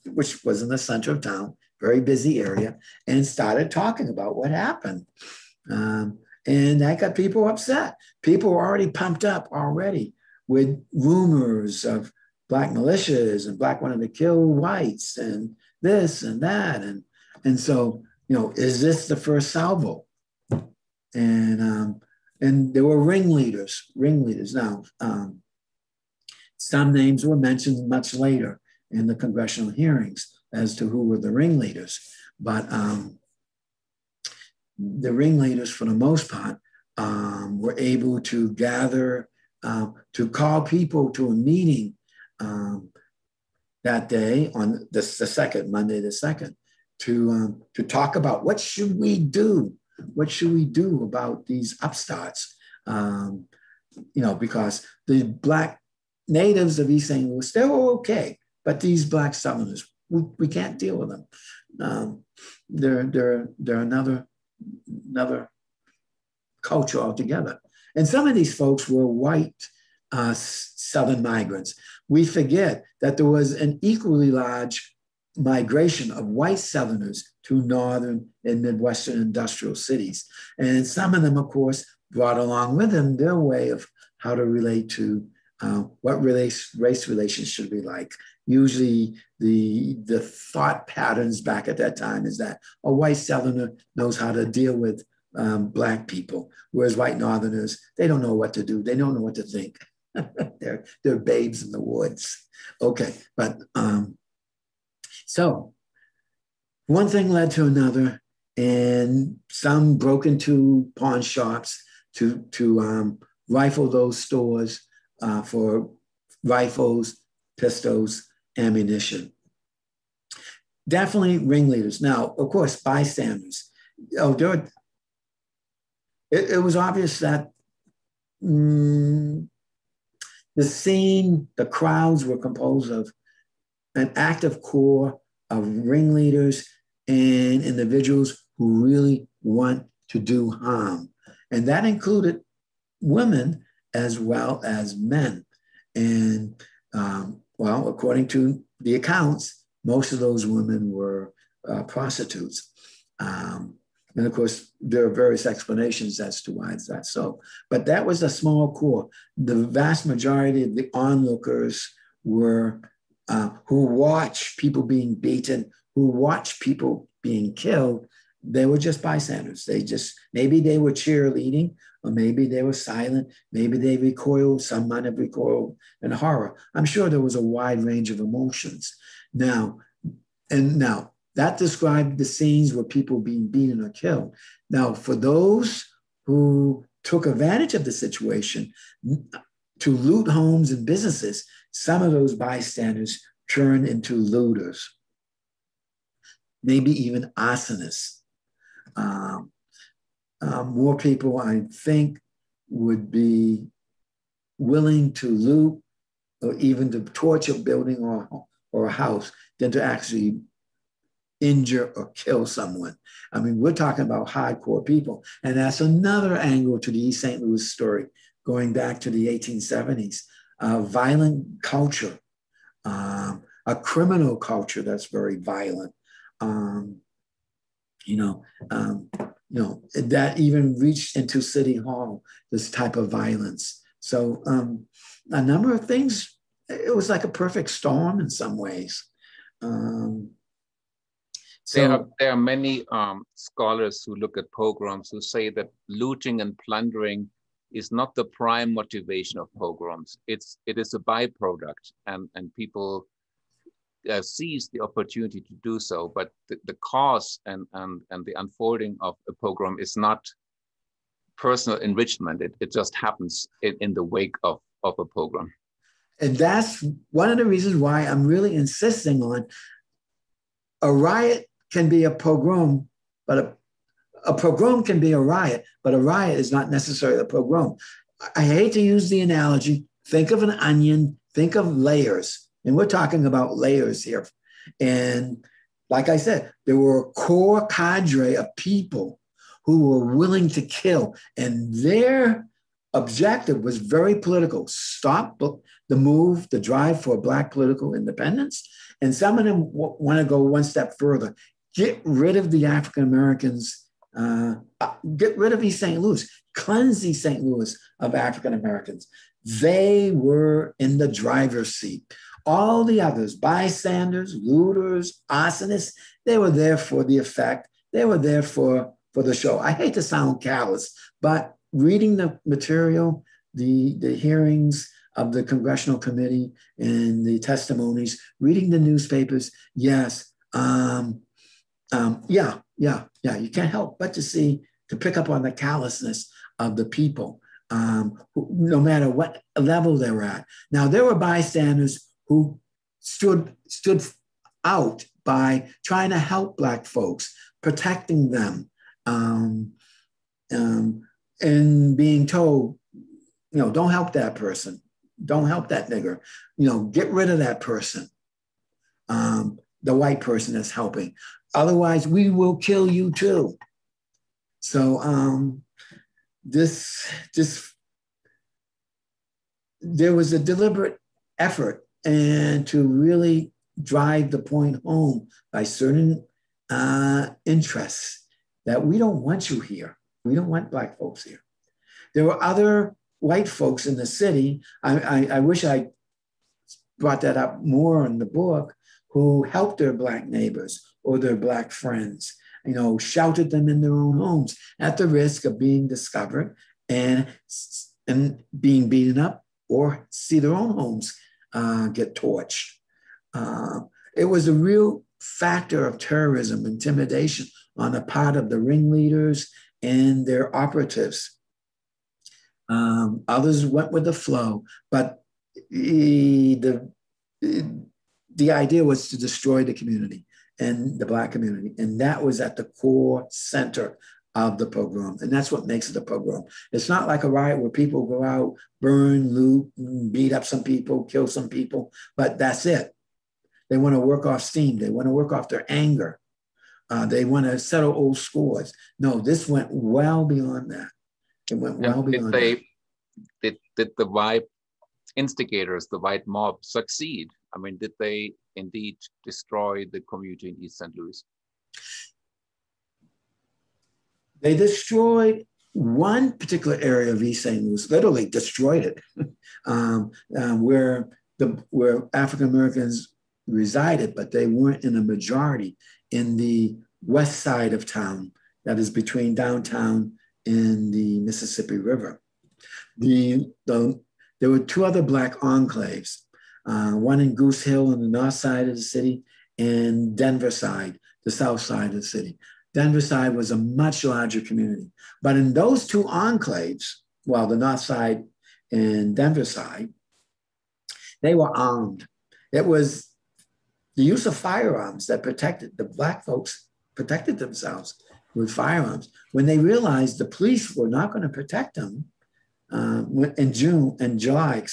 which was in the center of town, very busy area, and started talking about what happened. And that got people upset. People were already pumped up already with rumors of black militias and black wanted to kill whites and this and that. And so, you know, is this the first salvo? And there were ringleaders. Now, some names were mentioned much later in the congressional hearings as to who were the ringleaders. But the ringleaders, for the most part, were able to gather, to call people to a meeting that day on the second, Monday the 2nd, to talk about what should we do? What should we do about these upstarts? You know, because the black natives of East St. Louis, they were okay, but these black Southerners, we can't deal with them. They're another culture altogether. And some of these folks were white Southern migrants. We forget that there was an equally large migration of white Southerners to northern and Midwestern industrial cities. And some of them, of course, brought along with them their way of how to relate to what race relations should be like. Usually the thought patterns back at that time is that a white Southerner knows how to deal with black people, whereas white Northerners, they don't know what to do. They don't know what to think. They're babes in the woods. Okay, but so one thing led to another, and some broke into pawn shops to rifle those stores for rifles, pistols, ammunition. Definitely ringleaders. Now, of course, bystanders. It was obvious that the scene, the crowds were composed of an active core of ringleaders and individuals who really want to do harm. And that included women as well as men. And well, according to the accounts, most of those women were prostitutes. And of course, there are various explanations as to why it's that so. But that was a small core. The vast majority of the onlookers were who watched people being beaten, who watched people being killed. They were just bystanders. Maybe they were cheerleading, or maybe they were silent. Maybe they recoiled. Some might have recoiled in horror. I'm sure there was a wide range of emotions. Now, that described the scenes where people being beaten or killed. Now, for those who took advantage of the situation to loot homes and businesses. Some of those bystanders turned into looters, maybe even arsonists. More people, I think, would be willing to loot or even to torch a building or a house than to actually injure or kill someone. I mean, we're talking about hardcore people. And that's another angle to the East St. Louis story, going back to the 1870s. Violent culture, a criminal culture that's very violent. That even reached into City Hall, this type of violence. So a number of things, it was like a perfect storm in some ways. There are many scholars who look at pogroms who say that looting and plundering is not the prime motivation of pogroms. It is a byproduct, and people seize the opportunity to do so. But the cause and the unfolding of a pogrom is not personal enrichment. It just happens in the wake of a pogrom. And that's one of the reasons why I'm really insisting on a riot can be a pogrom, but a pogrom can be a riot, but a riot is not necessarily a pogrom. I hate to use the analogy. Think of an onion, think of layers. And we're talking about layers here. And like I said, there were a core cadre of people who were willing to kill. And their objective was very political. Stop the drive for Black political independence. And some of them want to go one step further. Get rid of the African Americans, get rid of East St. Louis, cleanse East St. Louis of African Americans. They were in the driver's seat. All the others, bystanders, looters, arsonists, they were there for the effect. They were there for the show. I hate to sound callous, but reading the material, the hearings of the congressional committee and the testimonies, reading the newspapers, yes, you can't help but to pick up on the callousness of the people, no matter what level they were at. Now, there were bystanders who stood out by trying to help Black folks, protecting them, and being told, don't help that person, don't help that nigger, get rid of that person, the white person that's helping. Otherwise, we will kill you too. So there was a deliberate effort and to really drive the point home by certain interests that we don't want you here. We don't want Black folks here. There were other white folks in the city. I wish I brought that up more in the book, who helped their Black neighbors or their Black friends, sheltered them in their own homes at the risk of being discovered and being beaten up or see their own homes get torched. It was a real factor of terrorism, intimidation on the part of the ringleaders and their operatives. Others went with the flow, but the idea was to destroy the community and the Black community. And that was at the core center of the pogrom. And that's what makes it a pogrom. It's not like a riot where people go out, burn, loot, beat up some people, kill some people, but that's it. They want to work off steam. They want to work off their anger. They want to settle old scores. No, this went well beyond that. It went well beyond that. Did the white instigators, the white mob, succeed? I mean, did they indeed destroy the community in East St. Louis? They destroyed one particular area of East St. Louis, literally destroyed it, where African Americans resided, but they weren't in a majority in the west side of town, that is between downtown and the Mississippi River. There were two other Black enclaves, one in Goose Hill on the north side of the city and Denver side, the south side of the city. Denver side was a much larger community. But in those two enclaves, well, the north side and Denver side, they were armed. It was the use of firearms that protected the Black folks, protected themselves with firearms. When they realized the police were not going to protect them in July,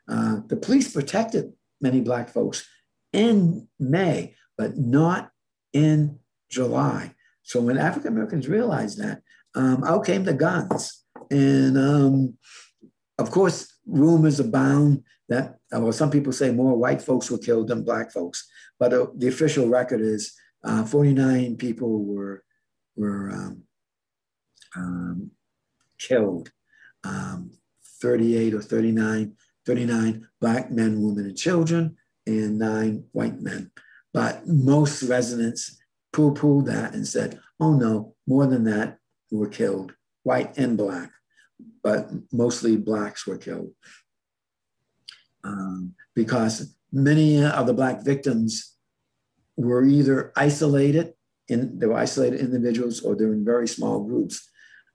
the police protected many Black folks in May, but not in July. So when African Americans realized that, out came the guns. And of course, rumors abound that, well, some people say more white folks were killed than Black folks, but the official record is 49 people were killed, 38 or 39 Black men, women, and children, and 9 white men. But most residents poo-pooed that and said, oh no, more than that were killed, white and Black, but mostly Blacks were killed. Because many of the Black victims were either isolated, they were isolated individuals, or they were in very small groups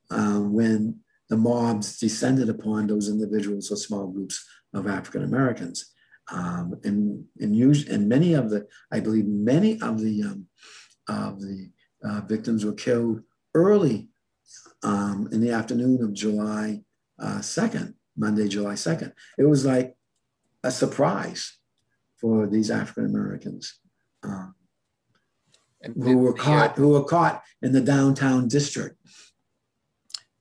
when the mobs descended upon those individuals or small groups of African Americans. And many of the, I believe many of the victims were killed early in the afternoon of July 2nd, Monday, July 2nd. It was like a surprise for these African Americans who were caught in the downtown district.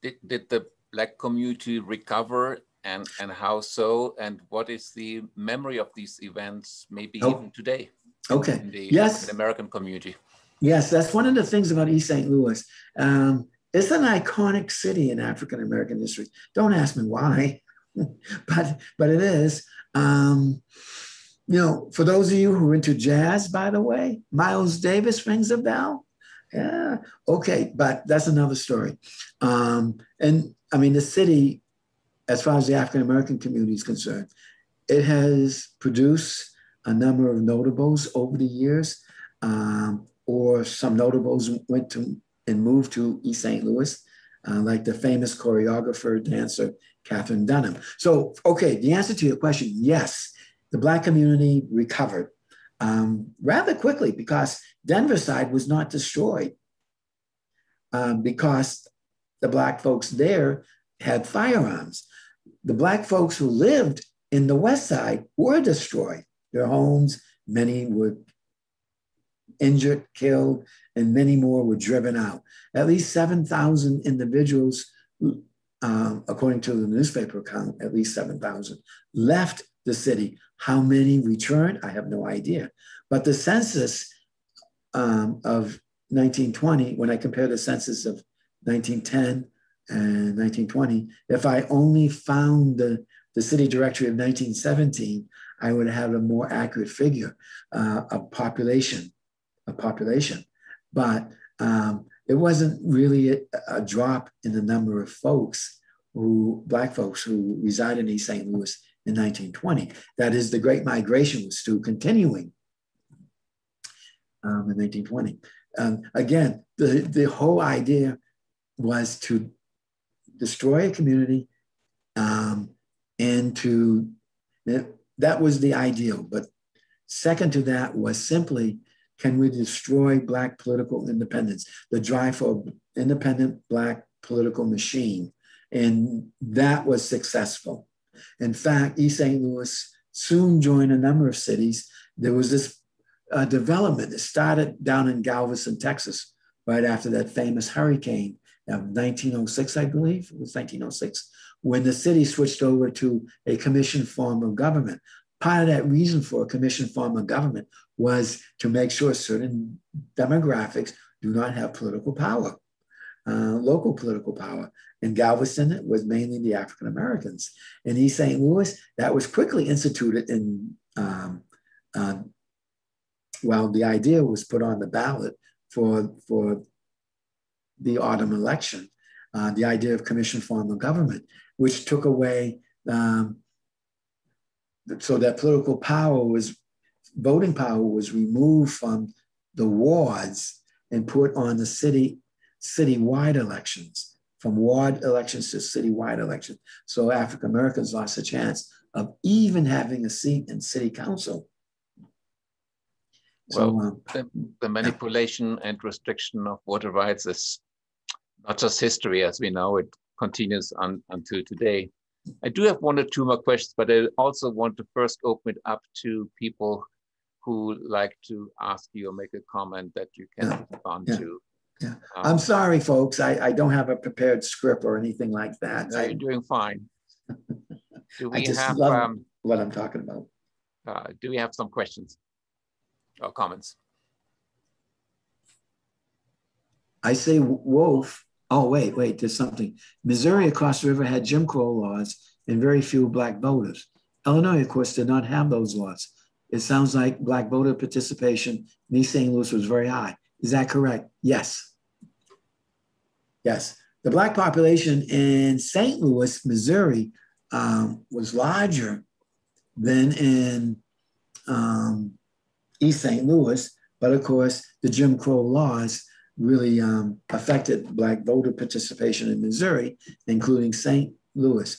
Did the Black community recover, and how so? And what is the memory of these events, maybe even today? Okay. In the Yes. African American community. Yes, that's one of the things about East St. Louis. It's an iconic city in African American history. Don't ask me why, but it is. You know, for those of you who are into jazz, by the way, Miles Davis rings a bell. Yeah, okay, but that's another story. And I mean, the city, as far as the African American community is concerned, it has produced a number of notables over the years, or some notables went to and moved to East St. Louis, like the famous choreographer, dancer, Catherine Dunham. So, okay, the answer to your question, yes, the Black community recovered rather quickly because Denver side was not destroyed because the Black folks there had firearms. The Black folks who lived in the West Side were destroyed. Their homes, many were injured, killed, and many more were driven out. At least 7,000 individuals, according to the newspaper account, at least 7,000 left the city. How many returned? I have no idea. But the census of 1920, when I compare the census of 1910 and 1920, if I only found the city directory of 1917, I would have a more accurate figure of population. But it wasn't really a drop in the number of folks Black folks who reside in East St. Louis in 1920. That is, the Great Migration was still continuing in 1920. Again, the whole idea was to destroy a community and that was the ideal. But second to that was simply, can we destroy Black political independence, the drive for independent Black political machine? And that was successful. In fact, East St. Louis soon joined a number of cities. There was this development that started down in Galveston, Texas, right after that famous hurricane of 1906, I believe. It was 1906, when the city switched over to a commission form of government. Part of that reason for a commission form of government was to make sure certain demographics do not have political power, local political power. In Galveston, it was mainly the African Americans. In East St. Louis, that was quickly instituted in, well, the idea was put on the ballot for the autumn election, the idea of commission form of government, which took away, so that voting power was removed from the wards and put on the citywide elections, from ward elections to citywide elections. So African Americans lost a chance of even having a seat in city council. Well, the manipulation and restriction of voter rights is not just history as we know it, continues until today. I do have one or two more questions, but I also want to first open it up to people who like to ask you or make a comment that you can respond to. Yeah. I'm sorry, folks. I don't have a prepared script or anything like that. No, you're doing fine. Do we I just have love what I'm talking about. Do we have some questions or comments? I say Wolf. Oh, wait, there's something. Missouri across the river had Jim Crow laws and very few Black voters. Illinois, of course, did not have those laws. It sounds like Black voter participation in East St. Louis was very high. Is that correct? Yes. Yes. The Black population in St. Louis, Missouri, was larger than in East St. Louis. But of course, the Jim Crow laws really affected Black voter participation in Missouri, including St. Louis.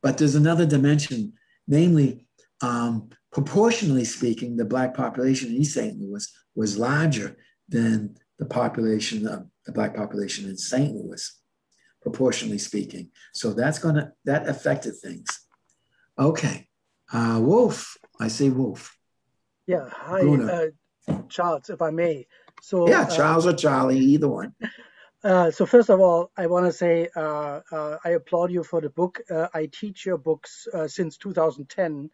But there's another dimension, namely, proportionally speaking, the Black population in East St. Louis was larger than the Black population in St. Louis, proportionally speaking. So that affected things. Okay, Wolf, I say Wolf. Yeah, hi, Charles, if I may. So yeah, Charles or Charlie, either one. So first of all, I want to say I applaud you for the book. I teach your books since 2010.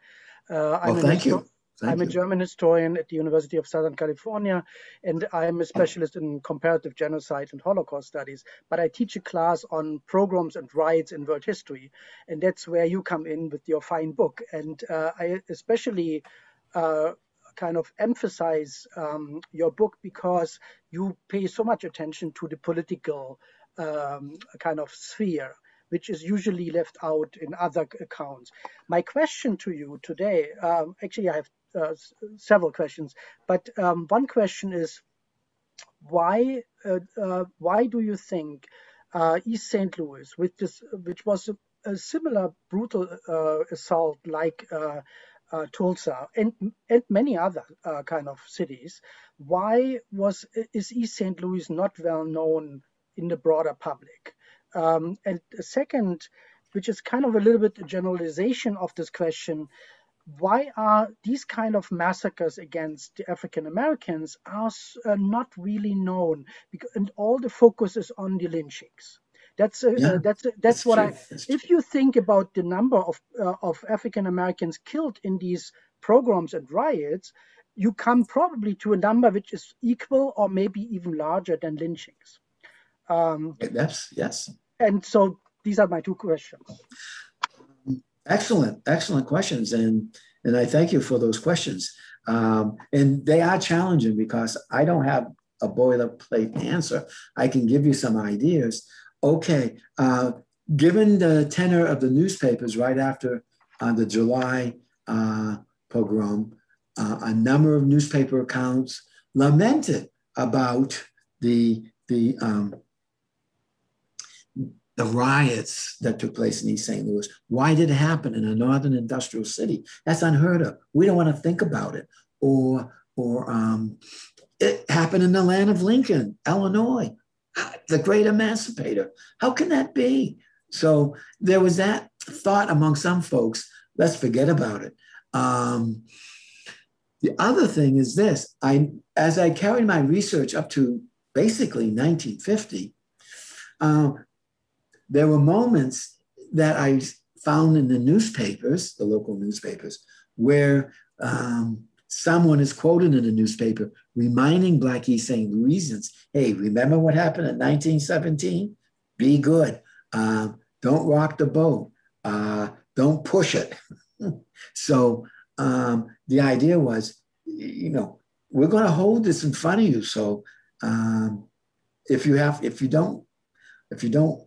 Thank you. I'm a German historian at the University of Southern California, and I'm a specialist in comparative genocide and Holocaust studies. But I teach a class on pogroms and riots in world history, and that's where you come in with your fine book. And I especially kind of emphasize your book because you pay so much attention to the political kind of sphere, which is usually left out in other accounts. My question to you today, actually I have several questions, but one question is, why do you think East St. Louis, which was a similar brutal assault like Tulsa and many other kind of cities, why is East St. Louis not well known in the broader public? And the second, which is kind of a little bit a generalization of this question, why are these kind of massacres against the African Americans not really known? And all the focus is on the lynchings. That's what I. If you think about the number of African Americans killed in these pogroms and riots, you come probably to a number which is equal or maybe even larger than lynchings. Yes. And so these are my two questions. Excellent questions, and I thank you for those questions. And they are challenging because I don't have a boilerplate answer. I can give you some ideas. Okay, given the tenor of the newspapers right after the July pogrom, a number of newspaper accounts lamented about the riots that took place in East St. Louis. Why did it happen in a northern industrial city? That's unheard of. We don't want to think about it. Or it happened in the land of Lincoln, Illinois, the great emancipator. How can that be? So there was that thought among some folks, let's forget about it. The other thing is this, as I carried my research up to basically 1950, there were moments that I found in the newspapers, the local newspapers, where someone is quoted in the newspaper reminding Black East St. Louisans, hey, remember what happened in 1917? Be good. Don't rock the boat. Don't push it. So the idea was, we're going to hold this in front of you. So if you don't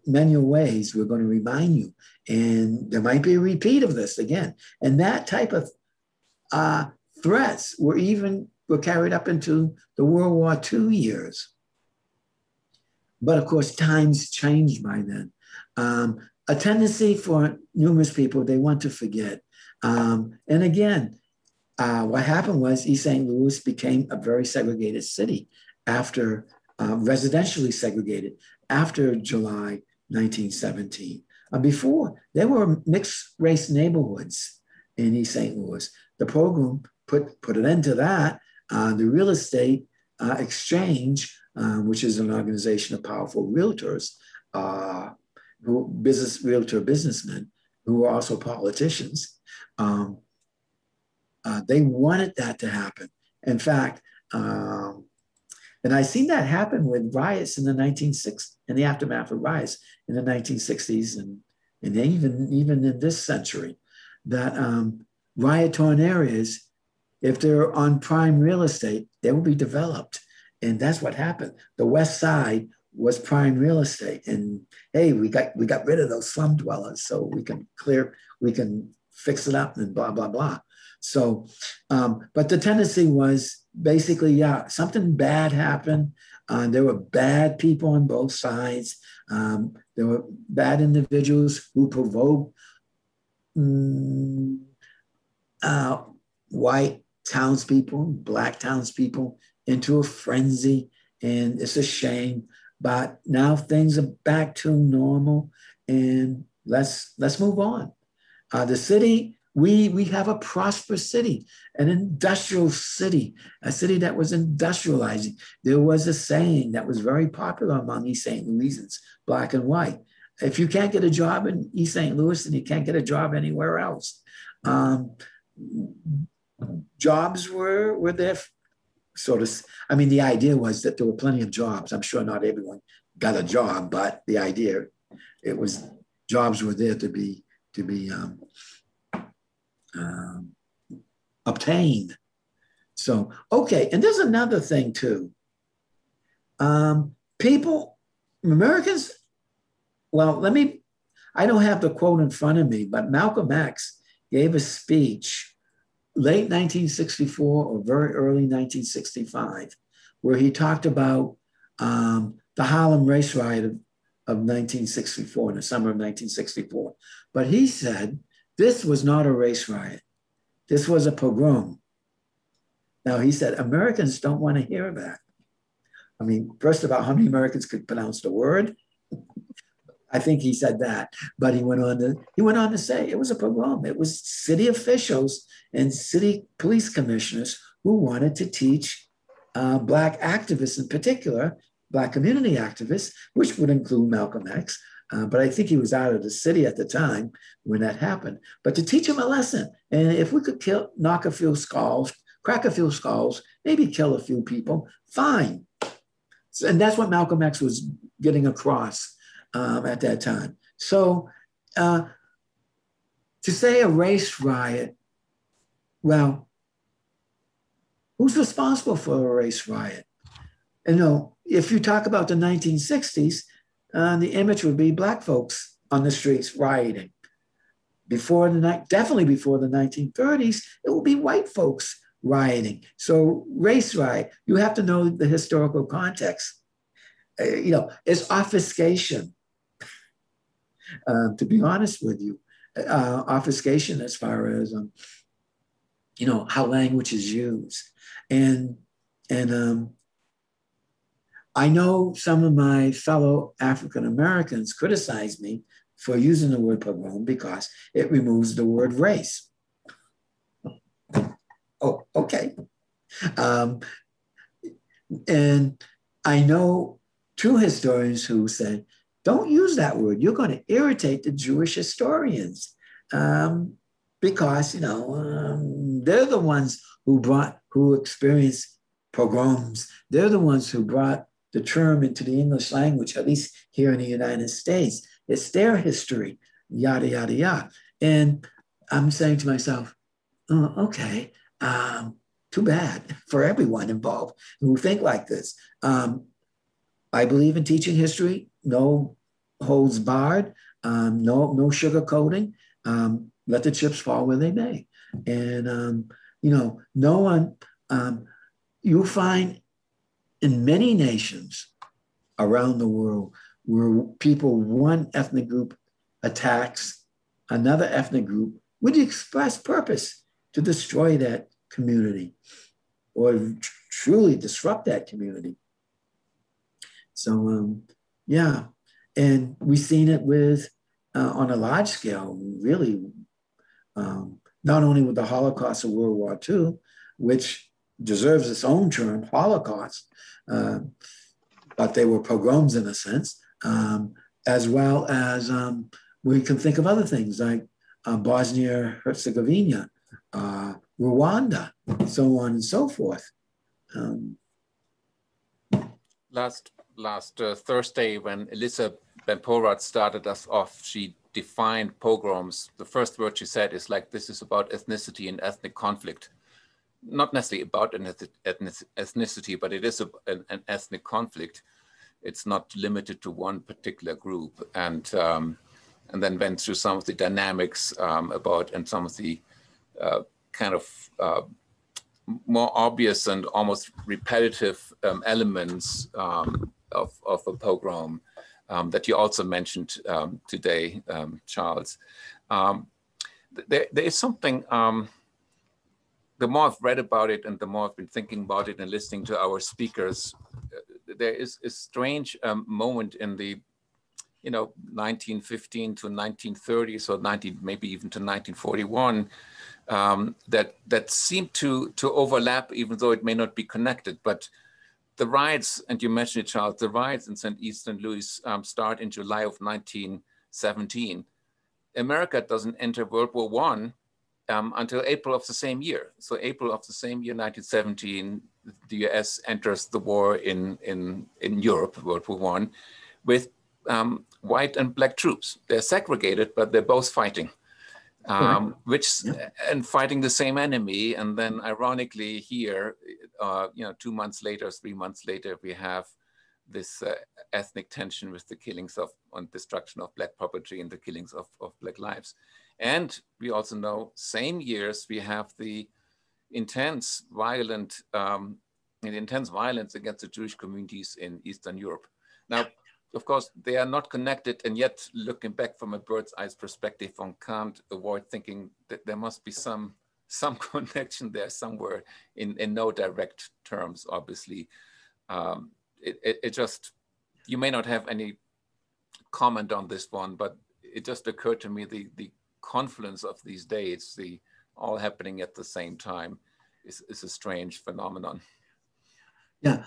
mend your ways, we're going to remind you. And there might be a repeat of this again. And that type of threats were carried up into the World War II years. But of course, times changed by then. A tendency for numerous people, they want to forget. And again, what happened was East St. Louis became a very segregated city after, residentially segregated after July 1917. Before, there were mixed race neighborhoods in East St. Louis. The Pogrom put an end to that. The real estate exchange, which is an organization of powerful realtors, businessmen who were also politicians. They wanted that to happen. In fact, and I seen that happen with riots in the 1960s, in the aftermath of riots in the 1960s, and even in this century, that riot-torn areas, if they're on prime real estate, they will be developed. And that's what happened. The West Side was prime real estate. And hey, we got rid of those slum dwellers so we can fix it up and blah, blah, blah. So, but the tendency was basically, yeah, something bad happened. There were bad people on both sides. There were bad individuals who provoked white townspeople, Black townspeople into a frenzy. And it's a shame, but now things are back to normal, and let's move on. The city, we have a prosperous city, an industrial city, a city that was industrializing. There was a saying that was very popular among East St. Louisans, Black and white. If you can't get a job in East St. Louis, then you can't get a job anywhere else. Jobs were there, I mean, the idea was that there were plenty of jobs. I'm sure not everyone got a job, but the idea, it was jobs were there to be obtained. So, okay, and there's another thing too. Americans, well, I don't have the quote in front of me, but Malcolm X gave a speech late 1964 or very early 1965, where he talked about the Harlem Race Riot of 1964, in the summer of 1964. But he said, this was not a race riot. This was a pogrom. Now, he said, Americans don't want to hear that. I mean, first of all, how many Americans could pronounce the word? I think he said that, but he went on to say it was a pogrom. It was city officials and city police commissioners who wanted to teach Black activists, in particular, Black community activists, which would include Malcolm X. But I think he was out of the city at the time when that happened. But to teach them a lesson, and if we could knock a few skulls, crack a few skulls, maybe kill a few people, fine. And that's what Malcolm X was getting across at that time. So to say a race riot, well, who's responsible for a race riot? You know, if you talk about the 1960s, the image would be Black folks on the streets rioting. Definitely before the 1930s, it will be white folks rioting. So race riot, you have to know the historical context. It's obfuscation. To be honest with you, obfuscation as far as how language is used, and I know some of my fellow African Americans criticize me for using the word pogrom because it removes the word race. Oh, okay, and I know two historians who said, don't use that word. You're going to irritate the Jewish historians because, they're the ones who experienced pogroms. They're the ones who brought the term into the English language, at least here in the United States. It's their history, yada, yada, yada. And I'm saying to myself, oh, okay, too bad for everyone involved who think like this. I believe in teaching history. No holds barred, no sugarcoating. Let the chips fall where they may. And, no one, you'll find in many nations, around the world where people, one ethnic group attacks another ethnic group with the express purpose to destroy that community or truly disrupt that community. So yeah, and we've seen it with on a large scale, really, not only with the Holocaust of World War II, which deserves its own term, Holocaust, but they were pogroms in a sense, as well as we can think of other things like Bosnia-Herzegovina, Rwanda, so on and so forth. Last Thursday, when Elissa Ben-Porat started us off, she defined pogroms. The first word she said is like, this is about ethnicity and ethnic conflict. Not necessarily about an ethnicity, but it is an ethnic conflict. It's not limited to one particular group. And then went through some of the dynamics about and some of the kind of more obvious and almost repetitive elements of a pogrom that you also mentioned today, Charles. There is something, the more I've read about it and the more I've been thinking about it and listening to our speakers, there is a strange moment in the 1915 to 1930s or maybe even to 1941 that seemed to overlap, even though it may not be connected. But the riots, and you mentioned it, Charles, the riots in St. Louis start in July of 1917. America doesn't enter World War I until April of the same year. So April of the same year, 1917, the US enters the war in Europe, World War I, with white and black troops. They're segregated, but they're both fighting. And fighting the same enemy. And then ironically here, 2 months later, 3 months later, we have this ethnic tension with the killings and destruction of black property and the killings of black lives. And we also know same years, we have the intense violence against the Jewish communities in Eastern Europe. Now, of course, they are not connected, and yet looking back from a bird's eye perspective, one can't avoid thinking that there must be some connection there somewhere in no direct terms, obviously. It just, you may not have any comment on this one, but it just occurred to me the confluence of these dates, all happening at the same time, is a strange phenomenon. Yeah,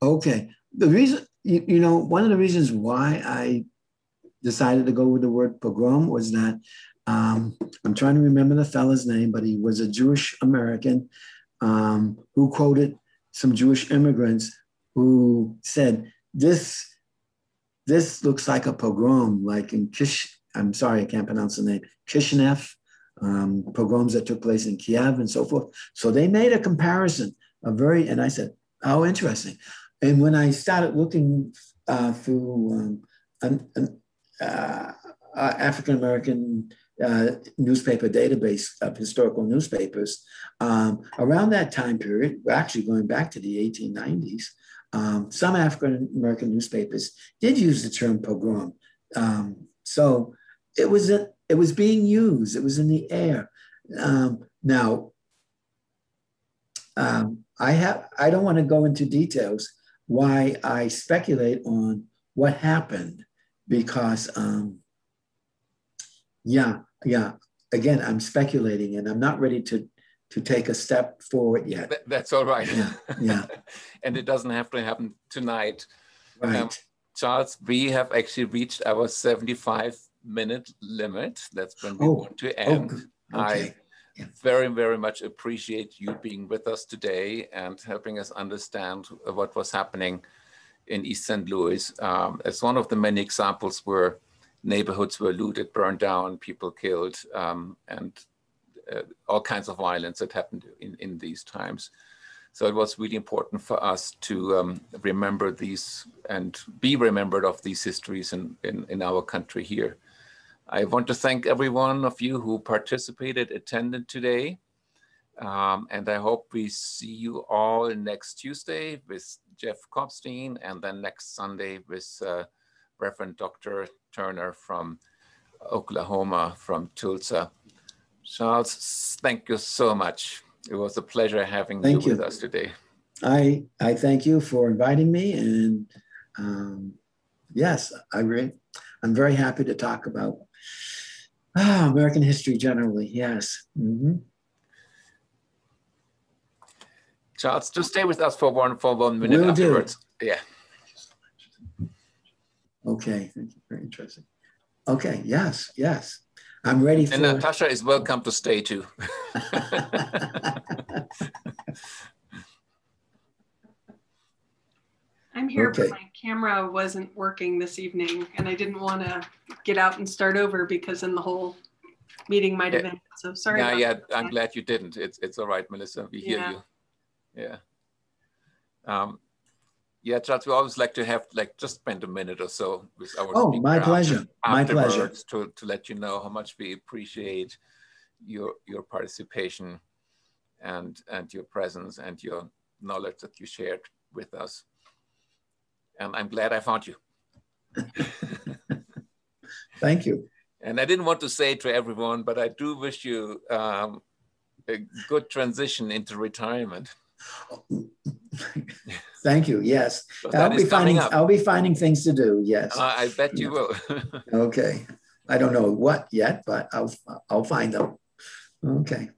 okay. The reason, one of the reasons why I decided to go with the word pogrom was that I'm trying to remember the fella's name, but he was a Jewish American who quoted some Jewish immigrants who said, this looks like a pogrom, like in I'm sorry, I can't pronounce the name, Kishinev, pogroms that took place in Kiev and so forth. So they made a comparison, and I said, how interesting. And when I started looking through African-American newspaper database of historical newspapers, around that time period, we're actually going back to the 1890s, some African-American newspapers did use the term pogrom. So it was being used, it was in the air. Now, I don't want to go into details why I speculate on what happened, because again, I'm speculating and I'm not ready to take a step forward yet. That's all right. Yeah. And it doesn't have to happen tonight. Right. Charles, we have actually reached our 75-minute limit. That's when we want to end. Okay. I very, very much appreciate you being with us today and helping us understand what was happening in East St. Louis. It's one of the many examples where neighborhoods were looted, burned down, people killed, and all kinds of violence that happened in these times. So it was really important for us to remember these and be remembered of these histories in our country here. I want to thank every one of you who participated, attended today. And I hope we see you all next Tuesday with Jeff Kopstein, and then next Sunday with Reverend Dr. Turner from Oklahoma, from Tulsa. Charles, thank you so much. It was a pleasure having you with us today. I thank you for inviting me, and yes, I'm very happy to talk about American history generally. Yes. Mm-hmm. Charles, just stay with us for one minute afterwards. Yeah. Okay. Thank you. Very interesting. Okay. Yes. Yes. I'm ready for. And Natasha is welcome to stay too. I'm here, but my camera wasn't working this evening, and I didn't want to get out and start over because then the whole meeting might have ended. So sorry. Yeah, I'm glad you didn't. It's all right, Melissa. We hear you. Yeah. Yeah, Charles, we always like to have just spend a minute or so with our speaker. My pleasure. My pleasure. To let you know how much we appreciate your participation and your presence and your knowledge that you shared with us. And I'm glad I found you. Thank you. And I didn't want to say to everyone, but I do wish you a good transition into retirement. Thank you. Yes, I'll be finding things to do. Yes, I bet you will. Okay, I don't know what yet, but I'll find them. Okay.